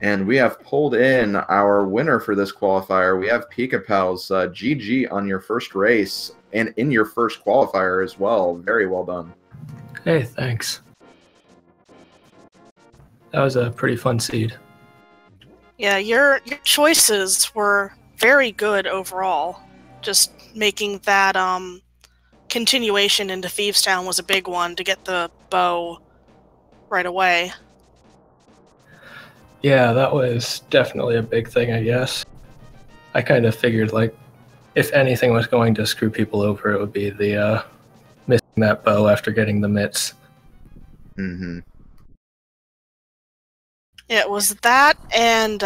And we have pulled in our winner for this qualifier. We have Pika Pals. GG on your first race and in your first qualifier as well. Very well done.
Hey, thanks. That was a pretty fun seed.
Yeah, your choices were very good overall. Just making that continuation into Thieves Town was a big one to get the bow right away.
Yeah, that was definitely a big thing, I guess. I kind of figured, like, if anything was going to screw people over, it would be the missing that bow after getting the mitts.
Mm-hmm.
It was that and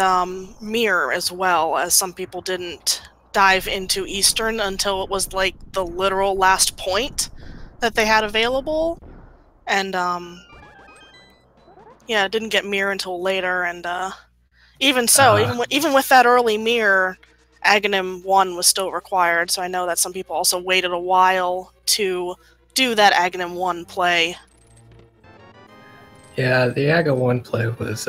Mire as well, as some people didn't dive into Eastern until it was like the literal last point that they had available. And yeah, didn't get Mire until later, and even so, even with that early Mire, Agahnim 1 was still required, so I know that some people also waited a while to do that Agahnim 1 play.
Yeah, the Aga 1 play was,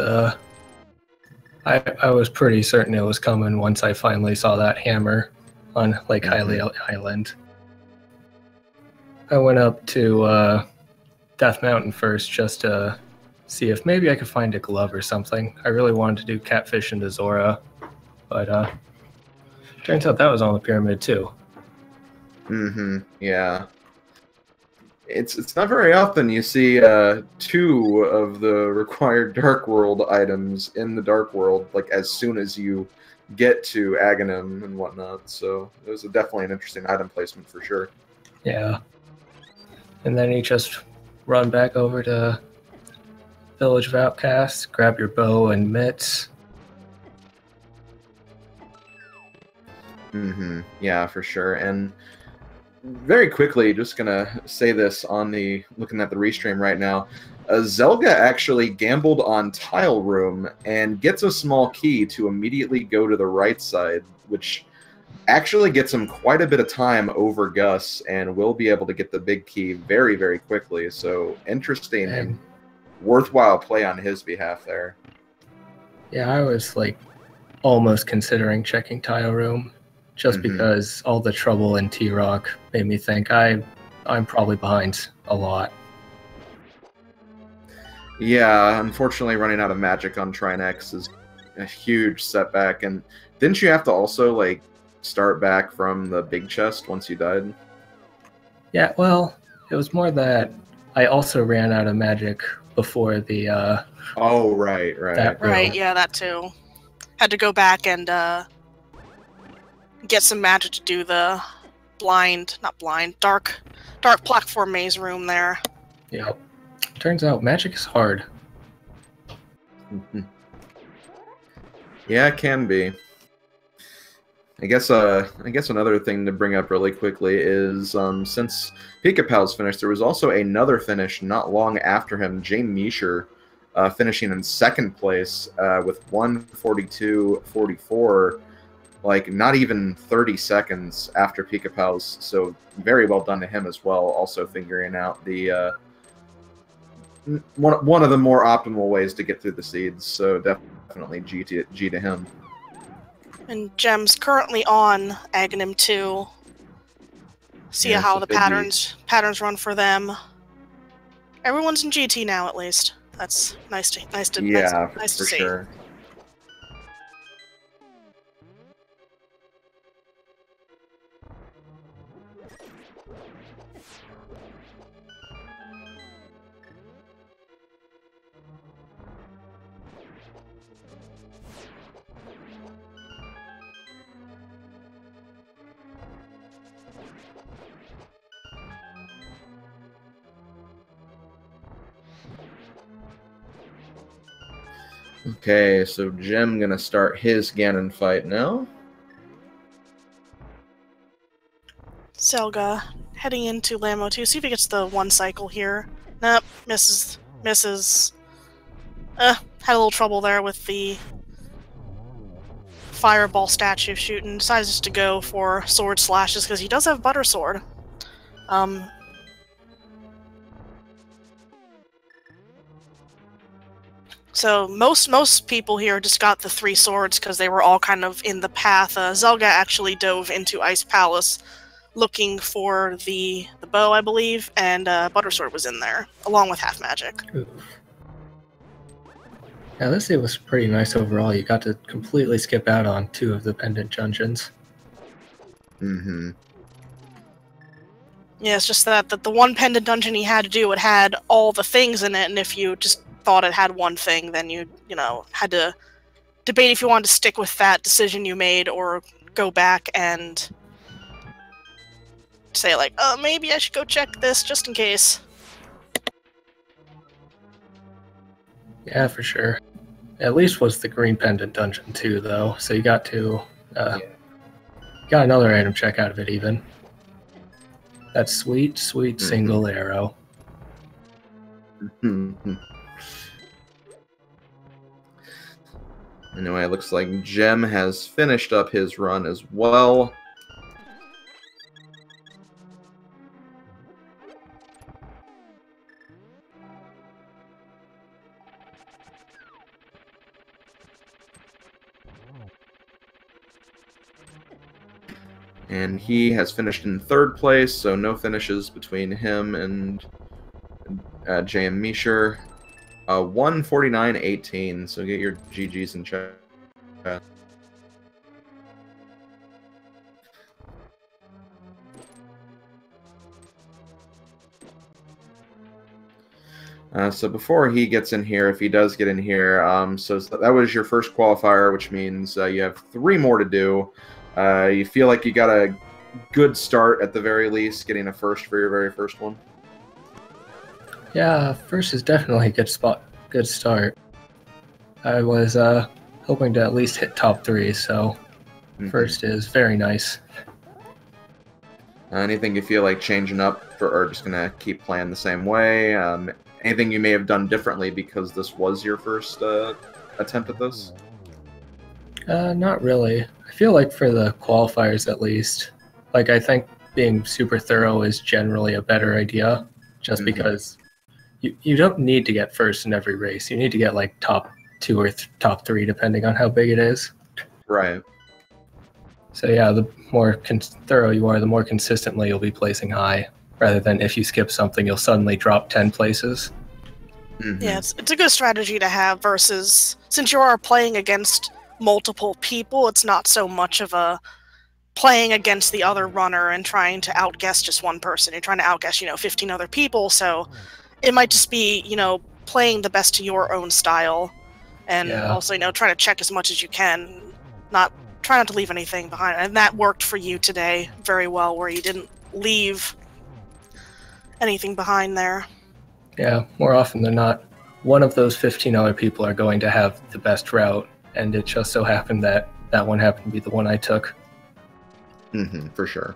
I was pretty certain it was coming once I finally saw that hammer on Lake Hylia Island. I went up to Death Mountain first just to see if maybe I could find a glove or something. I really wanted to do Catfish into Zora, but turns out that was on the pyramid too.
Mm-hmm. Yeah. It's not very often you see 2 of the required Dark World items in the Dark World, like, as soon as you get to Agahnim and whatnot, so it was definitely an interesting item placement for sure.
Yeah. And then you just run back over to Village of Outcasts, grab your bow and mitts.
Mm-hmm. Yeah, for sure. And very quickly, just gonna say this on the looking at the restream right now. Zelda actually gambled on Tile Room and gets a small key to immediately go to the right side, which actually gets him quite a bit of time over Gus, and will be able to get the big key very, very quickly. So interesting and worthwhile play on his behalf there.
Yeah, I was like almost considering checking Tile Room, just because all the trouble in T-Rock made me think I'm probably behind a lot.
Yeah, unfortunately running out of magic on Trine X is a huge setback. And didn't you have to also, like, start back from the big chest once you died?
Yeah, well, it was more that I also ran out of magic before the
oh, right.
Right, yeah, that too. Had to go back and get some magic to do the dark platform maze room there.
Yep. Turns out magic is hard.
Yeah, it can be. I guess another thing to bring up really quickly is since Pika Pal's finished, there was also another finish not long after him, Jay Meisher, finishing in second place with 1:42.44. Like, not even 30 seconds after Pika Pal's, so very well done to him as well, also figuring out the one of the more optimal ways to get through the seeds. So definitely G to him.
And Gem's currently on Agahnim 2. See how the patterns run for them. Everyone's in GT now, at least. That's nice to see.
Sure. Okay, so Gem gonna start his Ganon fight now.
Zelda heading into Lamo 2. See if he gets the one cycle here. Nope, misses. Had a little trouble there with the fireball statue shooting. Decides just to go for sword slashes because he does have butter sword. So most people here just got the 3 swords because they were all kind of in the path. Zelda actually dove into Ice Palace looking for the bow, I believe, and butter sword was in there along with half magic.
Ooh. Yeah, this was pretty nice overall. You got to completely skip out on 2 of the pendant dungeons.
Mm-hmm.
Yeah, it's just that the one pendant dungeon he had to do, it had all the things in it, and if you just thought it had one thing, then you had to debate if you wanted to stick with that decision you made or go back and say like, oh, maybe I should go check this just in case.
Yeah, for sure. At least was the green pendant dungeon too, though. So you got to got another item check out of it even. That sweet single arrow.
Anyway, it looks like Gem has finished up his run as well. And he has finished in 3rd place, so no finishes between him and JM Misher. 149.18, so get your GGs in chat. So before he gets in here, if he does get in here, so that was your first qualifier, which means you have 3 more to do. You feel like you got a good start at the very least, getting a first for your very first one?
Yeah, first is definitely a good start. I was hoping to at least hit top 3, so first is very nice.
Anything you feel like changing up, or just gonna keep playing the same way? Anything you may have done differently because this was your first attempt at this?
Not really. I feel like for the qualifiers at least, like I think being super thorough is generally a better idea, just because you don't need to get first in every race. You need to get like top 2 or top 3 depending on how big it is.
Right.
So yeah, the more thorough you are, the more consistently you'll be placing high, rather than if you skip something, you'll suddenly drop 10 places.
Yeah, it's a good strategy to have versus, since you are playing against multiple people, it's not so much of a playing against the other runner and trying to outguess just one person. You're trying to outguess, 15 other people, so it might just be, playing the best to your own style, and also, trying to check as much as you can, try not to leave anything behind. And that worked for you today very well, where you didn't leave anything behind there.
Yeah, more often than not, one of those 15 other people are going to have the best route, and it just so happened that that one happened to be the one I took.
For sure.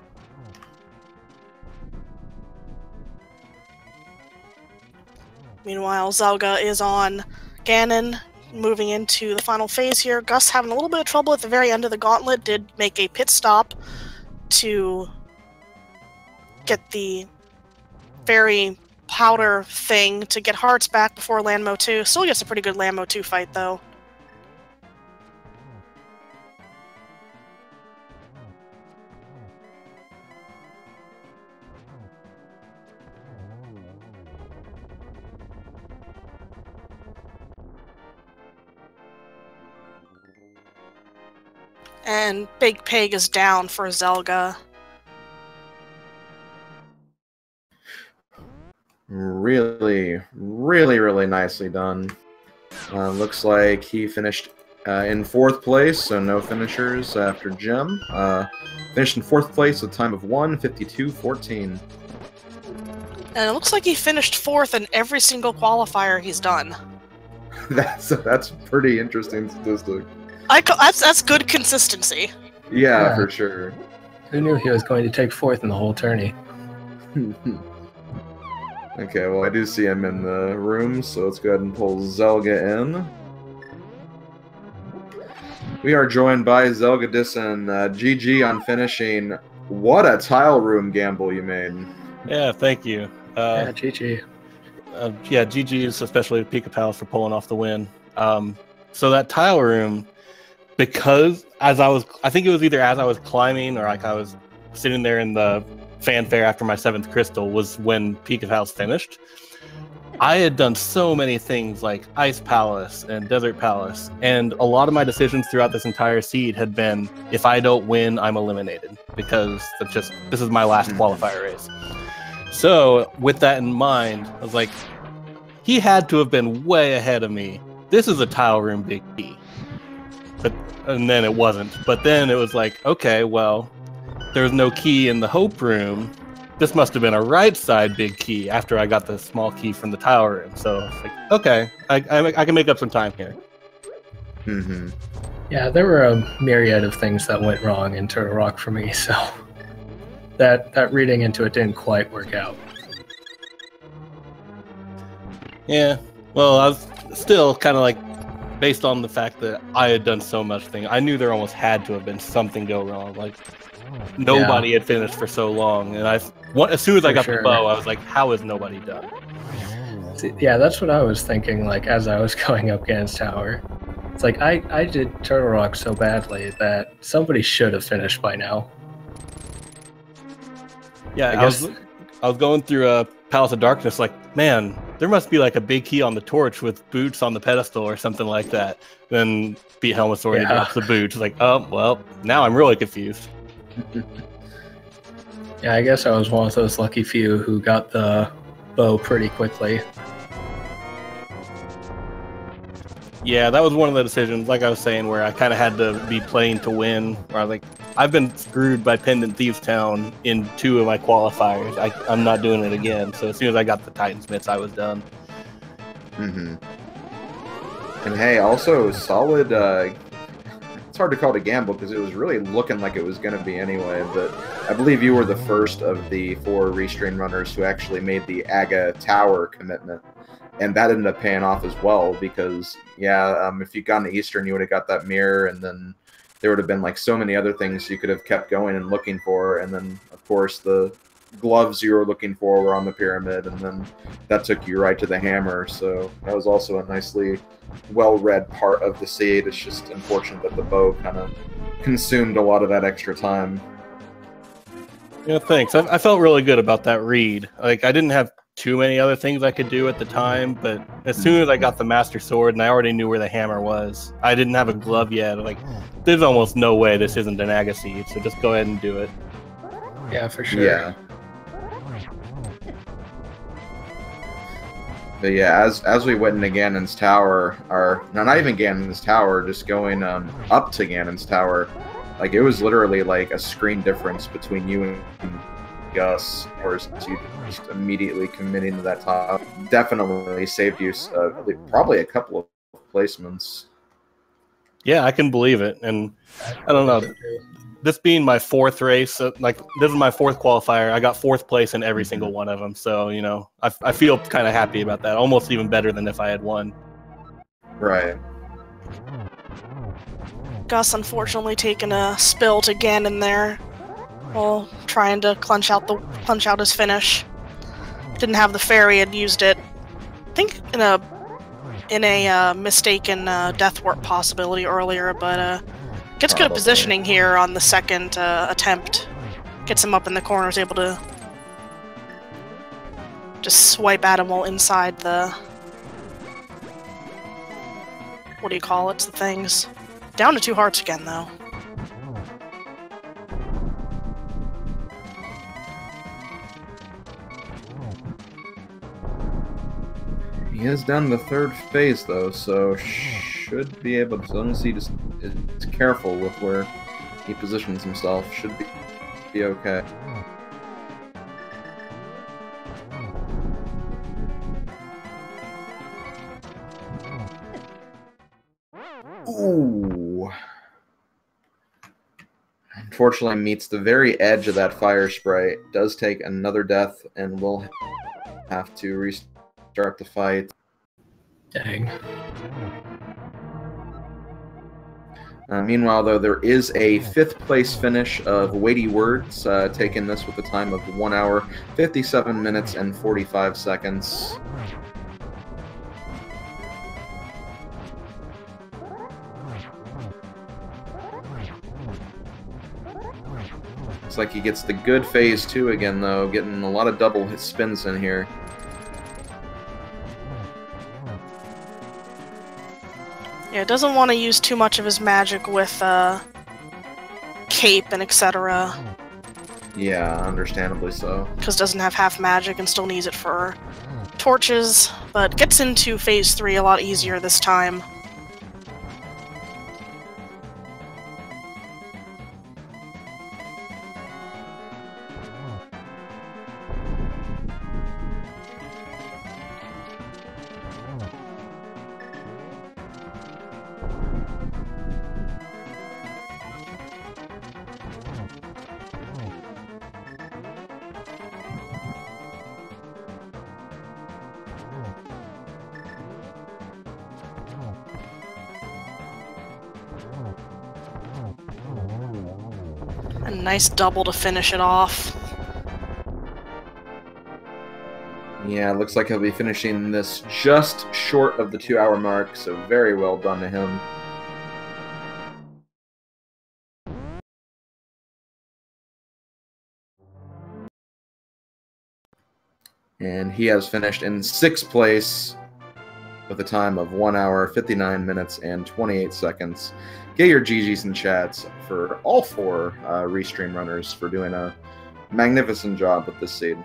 Meanwhile, Zelda is on Ganon, moving into the final phase here. Gus having a little bit of trouble at the very end of the gauntlet, did make a pit stop to get the very powder thing to get hearts back before Landmo 2. Still gets a pretty good Landmo 2 fight, though. And Big Pig is down for Zelda.
Really, really, really nicely done. Looks like he finished in 4th place, so no finishers after Gem. Finished in 4th place with a time of 1:52.14.
And it looks like he finished 4th in every single qualifier he's done.
That's a pretty interesting statistic.
That's good consistency.
Yeah, for sure.
Who knew he was going to take 4th in the whole tourney?
Okay, well, I do see him in the room, so let's go ahead and pull Zelga in. We are joined by Zelga Disson. GG on finishing. What a tile room gamble you made.
Yeah, thank you.
Yeah, GG.
Yeah, GG's, especially to Pika Palace for pulling off the win. So that tile room, because I think it was either as I was climbing or like I was sitting there in the fanfare after my 7th crystal was when Pika Palace finished. I had done so many things like Ice Palace and Desert Palace, and a lot of my decisions throughout this entire seed had been, if I don't win, I'm eliminated, because this is my last qualifier race. So with that in mind, I was like, he had to have been way ahead of me. This is a tile room big key. And then it wasn't. But then it was like, okay, well, there was no key in the Hope room. This must have been a right side big key after I got the small key from the tile room. So it's like, okay, I can make up some time here.
Mm-hmm.
Yeah, there were a myriad of things that went wrong in Turtle Rock for me, so that reading into it didn't quite work out.
Yeah, well, I was still kind of like, based on the fact that I had done so much thing, I knew there almost had to have been something go wrong. Like, nobody had finished for so long, and as soon as I got the bow, I was like, how is nobody done?
Yeah, that's what I was thinking, like, as I was going up Ganon's Tower. It's like, I did Turtle Rock so badly that somebody should have finished by now.
Yeah, I was going through a Palace of Darkness, like, man, there must be like a big key on the torch with boots on the pedestal or something like that. Then beat Helmasaur and drops the boots. Like, oh, well, now I'm really confused.
Yeah, I guess I was one of those lucky few who got the bow pretty quickly.
Yeah, that was one of the decisions, like I was saying, where I kind of had to be playing to win. Where I was like, I've been screwed by Pendant Thieves Town in 2 of my qualifiers. I'm not doing it again. So as soon as I got the Titansmiths, I was done.
Mm-hmm. And hey, also solid. It's hard to call it a gamble because it was really looking like it was going to be anyway. But I believe you were the first of the 4 Restream runners who actually made the Agahnim Tower commitment. And that ended up paying off as well because, yeah, if you'd gone to Eastern, you would have got that Mire, and then there would have been like so many other things you could have kept going and looking for. And then, of course, the gloves you were looking for were on the pyramid, and then that took you right to the hammer. So that was also a nicely well-read part of the seed. It's just unfortunate that the bow kind of consumed a lot of that extra time.
Yeah, thanks. I felt really good about that read. Like, I didn't have too many other things I could do at the time, but as soon as I got the Master Sword and I already knew where the hammer was, I didn't have a glove yet. Like, there's almost no way this isn't an Aga seed, so just go ahead and do it.
Yeah, for sure.
Yeah. But yeah, as we went into Ganon's Tower, or no, not even Ganon's Tower, just going up to Ganon's Tower, like it was literally like a screen difference between you and Gus, or you just immediately committing to that top. Definitely saved you probably a couple of placements.
Yeah, I can believe it, and I don't know. This being my 4th race, like this is my 4th qualifier. I got 4th place in every single one of them, so you know, I feel kind of happy about that. Almost even better than if I had won. Right.
Gus unfortunately taking a spill to Ganon there, while trying to clench out his finish. didn't have the fairy, had used it, I think in a mistaken death warp possibility earlier, but gets good positioning here on the second attempt. Gets him up in the corner, is able to just swipe at him while inside the... what do you call it? The things. Down to 2 hearts again, though.
He is down the 3rd phase, though, so should be able to, as long as he just is careful with where he positions himself, should be okay. Ooh. Unfortunately, meets the very edge of that fire spray. Does take another death, and will have to restart the fight.
Dang.
Meanwhile, though, there is a 5th place finish of Weighty Words, taking this with a time of 1 hour, 57 minutes, and 45 seconds. Looks like he gets the good phase 2 again, though, getting a lot of double hit spins in here.
Yeah, doesn't want to use too much of his magic with cape and etc.
Yeah, understandably so.
Because doesn't have half magic and still needs it for torches, but gets into phase 3 a lot easier this time. A nice double to finish it off.
Yeah, looks like he'll be finishing this just short of the 2-hour mark, so very well done to him. And he has finished in 6th place with a time of 1 hour, 59 minutes, and 28 seconds. Get your GGs in chats for all 4 Restream runners for doing a magnificent job with this seed.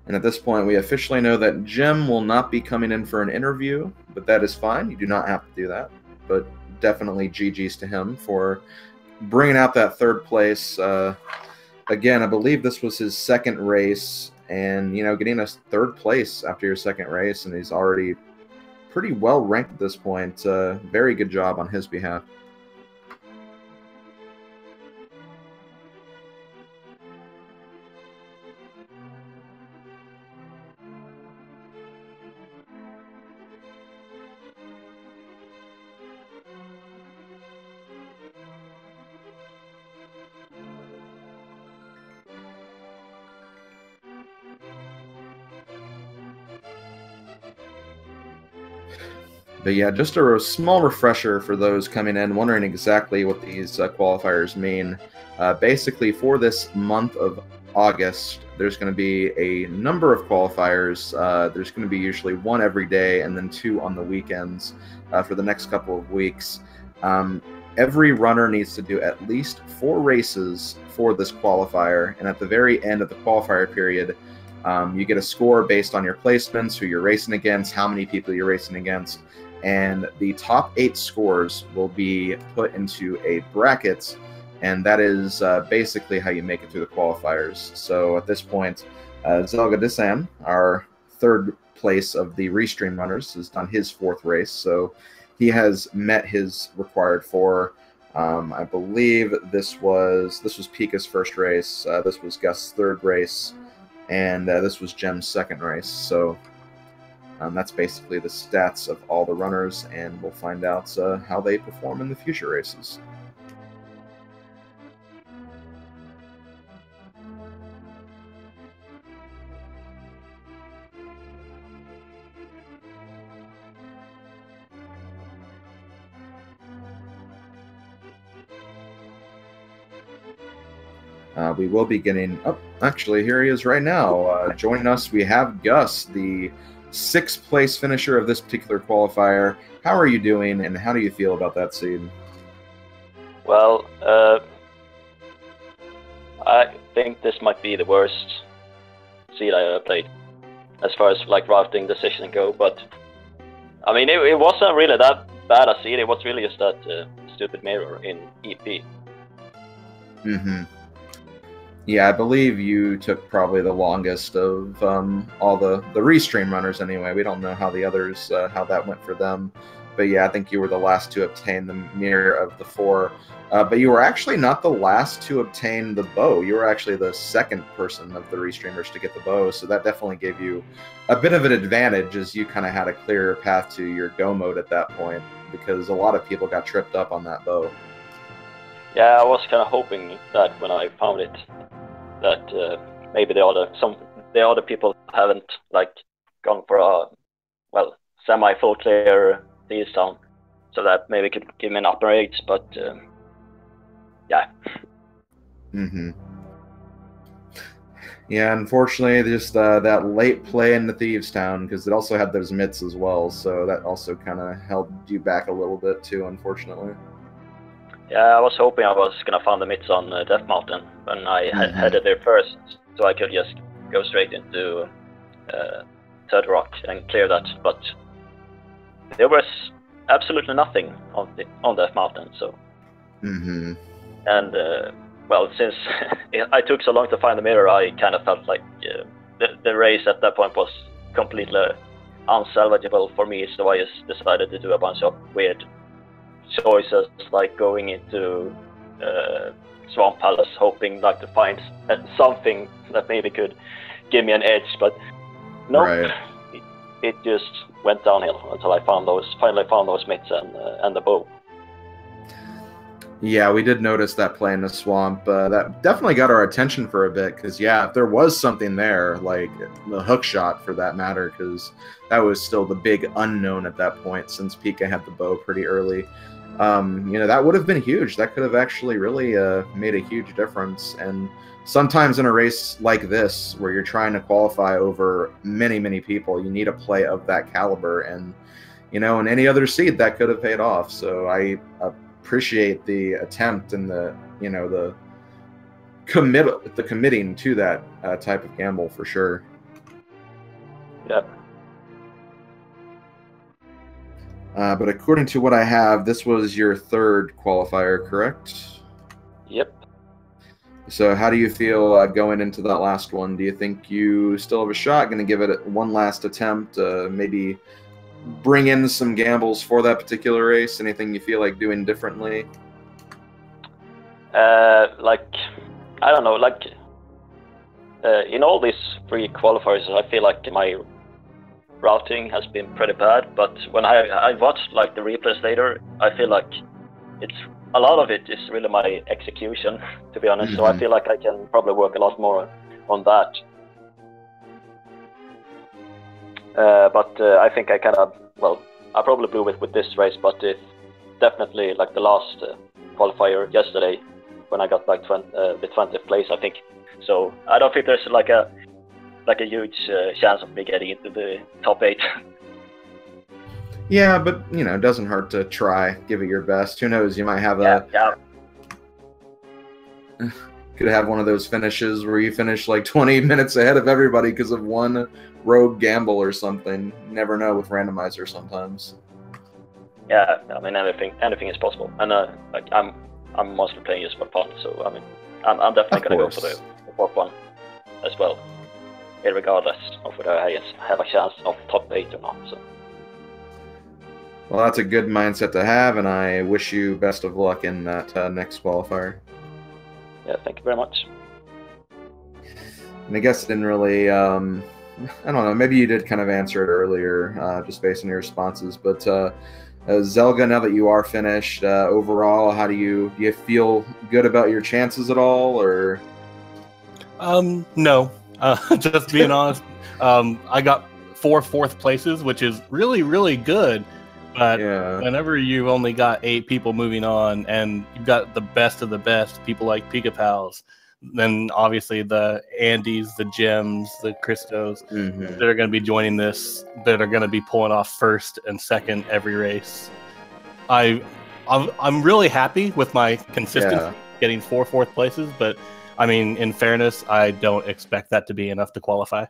And at this point, we officially know that Jim will not be coming in for an interview, but that is fine. You do not have to do that. But definitely GGs to him for bringing out that 3rd place. Again, I believe this was his 2nd race, and, you know, getting a 3rd place after your 2nd race, and he's already pretty well ranked at this point. Very good job on his behalf. But yeah, just a small refresher for those coming in wondering exactly what these qualifiers mean. Basically, for this month of August, there's going to be a number of qualifiers. There's going to be usually 1 every day and then 2 on the weekends for the next couple of weeks. Every runner needs to do at least 4 races for this qualifier, and at the very end of the qualifier period, you get a score based on your placements, who you're racing against, how many people you're racing against, and the top 8 scores will be put into a bracket, and that is basically how you make it through the qualifiers. So at this point, Zelda Disam, our 3rd place of the Restream runners, has done his 4th race, so he has met his required 4. I believe this was Pika's 1st race, this was Gus' 3rd race, and this was Jem's 2nd race. So That's basically the stats of all the runners, and we'll find out how they perform in the future races. We will be getting... Oh, actually, here he is right now. Joining us, we have Gus, the 6th place finisher of this particular qualifier. How are you doing, and how do you feel about that seed?
Well, I think this might be the worst seed I ever played, as far as like routing decision go. But I mean, it wasn't really that bad a seed. It was really just that stupid mirror in EP.
Mm-hmm. Yeah, I believe you took probably the longest of all the restream runners anyway. We don't know how the others, how that went for them. But yeah, I think you were the last to obtain the mirror of the 4. But you were actually not the last to obtain the bow. You were actually the 2nd person of the restreamers to get the bow. So that definitely gave you a bit of an advantage, as you kind of had a clearer path to your go mode at that point, because a lot of people got tripped up on that bow.
Yeah, I was kind of hoping that when I found it, that maybe the other people haven't like gone for a semi full clear Thieves Town, so that maybe could give me an upper edge. But yeah.
Mm-hmm. Yeah, unfortunately, just that late play in the Thieves Town, because it also had those mitts as well, so that also kind of held you back a little bit too, unfortunately.
Yeah, I was hoping I was gonna find the mitts on Death Mountain when I headed there first, so I could just go straight into Third Rock and clear that. But there was absolutely nothing on Death Mountain. So, and well, since I took so long to find the mirror, I kind of felt like the race at that point was completely unsalvageable for me. So I just decided to do a bunch of weird choices, like going into Swamp Palace, hoping like to find something that maybe could give me an edge, but no, it just went downhill until I finally found those mitts and the bow.
Yeah, we did notice that play in the swamp. That definitely got our attention for a bit, because yeah, if there was something there, like the hook shot for that matter, because that was still the big unknown at that point, since Pika had the bow pretty early. That would have been huge. That could have actually really made a huge difference. And sometimes in a race like this, where you're trying to qualify over many, many people, you need a play of that caliber. And, in any other seed, that could have paid off. So I appreciate the attempt and the committing to that type of gamble for sure.
Yep.
But according to what I have, this was your 3rd qualifier, correct?
Yep.
So how do you feel going into that last one? Do you think you still have a shot? Going to give it one last attempt? Maybe bring in some gambles for that particular race? Anything you feel like doing differently?
I don't know. In all these 3 qualifiers, I feel like my routing has been pretty bad, but when I watched like the replays later, I feel like it's a lot of it is really my execution, to be honest. So I feel like I can probably work a lot more on that. But I think I kind of, I probably blew it with this race, but it's definitely like the last qualifier yesterday when I got like the 20th place, I think. So I don't think there's like a huge chance of me getting into the top 8.
Yeah, but it doesn't hurt to try, give it your best. Who knows? You might have could have one of those finishes where you finish like 20 minutes ahead of everybody because of one rogue gamble or something. You never know with randomizer sometimes.
Yeah, I mean anything is possible, and I'm mostly playing just for fun. So I mean, I'm definitely gonna go for the 4th one as well, regardless of whether I have a chance of top 8 or not. So.
Well, that's a good mindset to have, and I wish you best of luck in that next qualifier.
Yeah, thank you very much.
And I guess I didn't really I don't know. Maybe you did kind of answer it earlier, just based on your responses. But Zelda, now that you are finished, overall, how do you feel good about your chances at all, or?
No. Just being honest, I got 4 fourth places, which is really, really good. But whenever you've only got 8 people moving on, and you've got the best of the best, people like Pika Pals, then obviously the Andys, the Gems, the Christos, that are going to be joining this, that are going to be pulling off first and second every race. I'm really happy with my consistency, getting 4 fourth places, but I mean, in fairness, I don't expect that to be enough to qualify.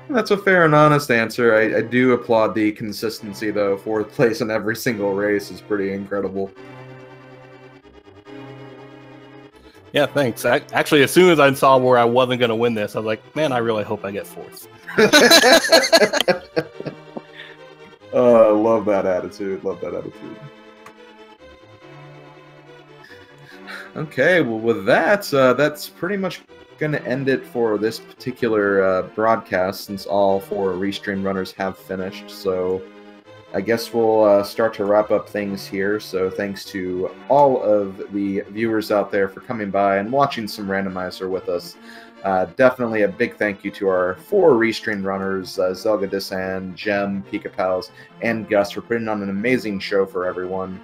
That's a fair and honest answer. I do applaud the consistency, though. 4th place in every single race is pretty incredible.
Yeah, thanks. Actually, as soon as I saw where I wasn't going to win this, I was like, man, I really hope I get 4th.
Love that attitude. Love that attitude. Okay, well, with that, that's pretty much going to end it for this particular broadcast, since all 4 restream runners have finished. So I guess we'll start to wrap up things here. So thanks to all of the viewers out there for coming by and watching some Randomizer with us. Definitely a big thank you to our 4 restream runners, Zelda Disan, Gem, Pika Pals, and Gus, for putting on an amazing show for everyone.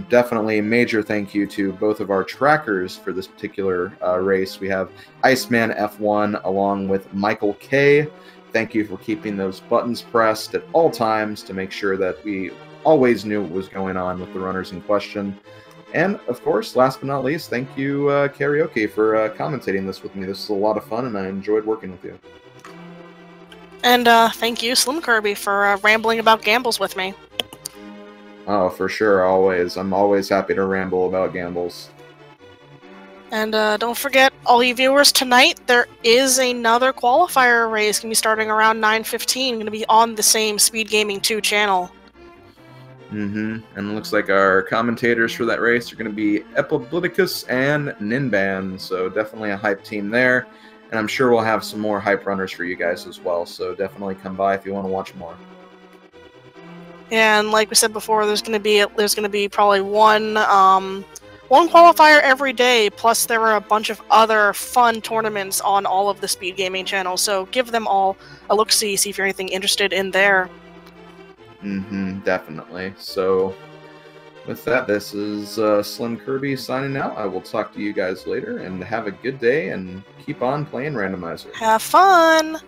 Definitely a major thank you to both of our trackers for this particular race. We have Iceman F1 along with Michael K. Thank you for keeping those buttons pressed at all times to make sure that we always knew what was going on with the runners in question. And, of course, last but not least, thank you, Karaoke, for commentating this with me. This was a lot of fun, and I enjoyed working with you.
And thank you, Slim Kirby, for rambling about gambles with me.
Oh, for sure, always. I'm always happy to ramble about gambles.
And don't forget, all you viewers, tonight there is another qualifier race. Going to be starting around 9:15. Going to be on the same Speed Gaming 2 channel.
And it looks like our commentators for that race are going to be Epibliticus and Ninban, so definitely a hype team there. And I'm sure we'll have some more hype runners for you guys as well, so definitely come by if you want to watch more.
And like we said before, there's going to be probably one qualifier every day. Plus, there are a bunch of other fun tournaments on all of the Speed Gaming channels. So give them all a look-see, see if you're anything interested in there.
Definitely. So with that, this is Slim Kirby signing out. I will talk to you guys later, and have a good day, and keep on playing Randomizer.
Have fun!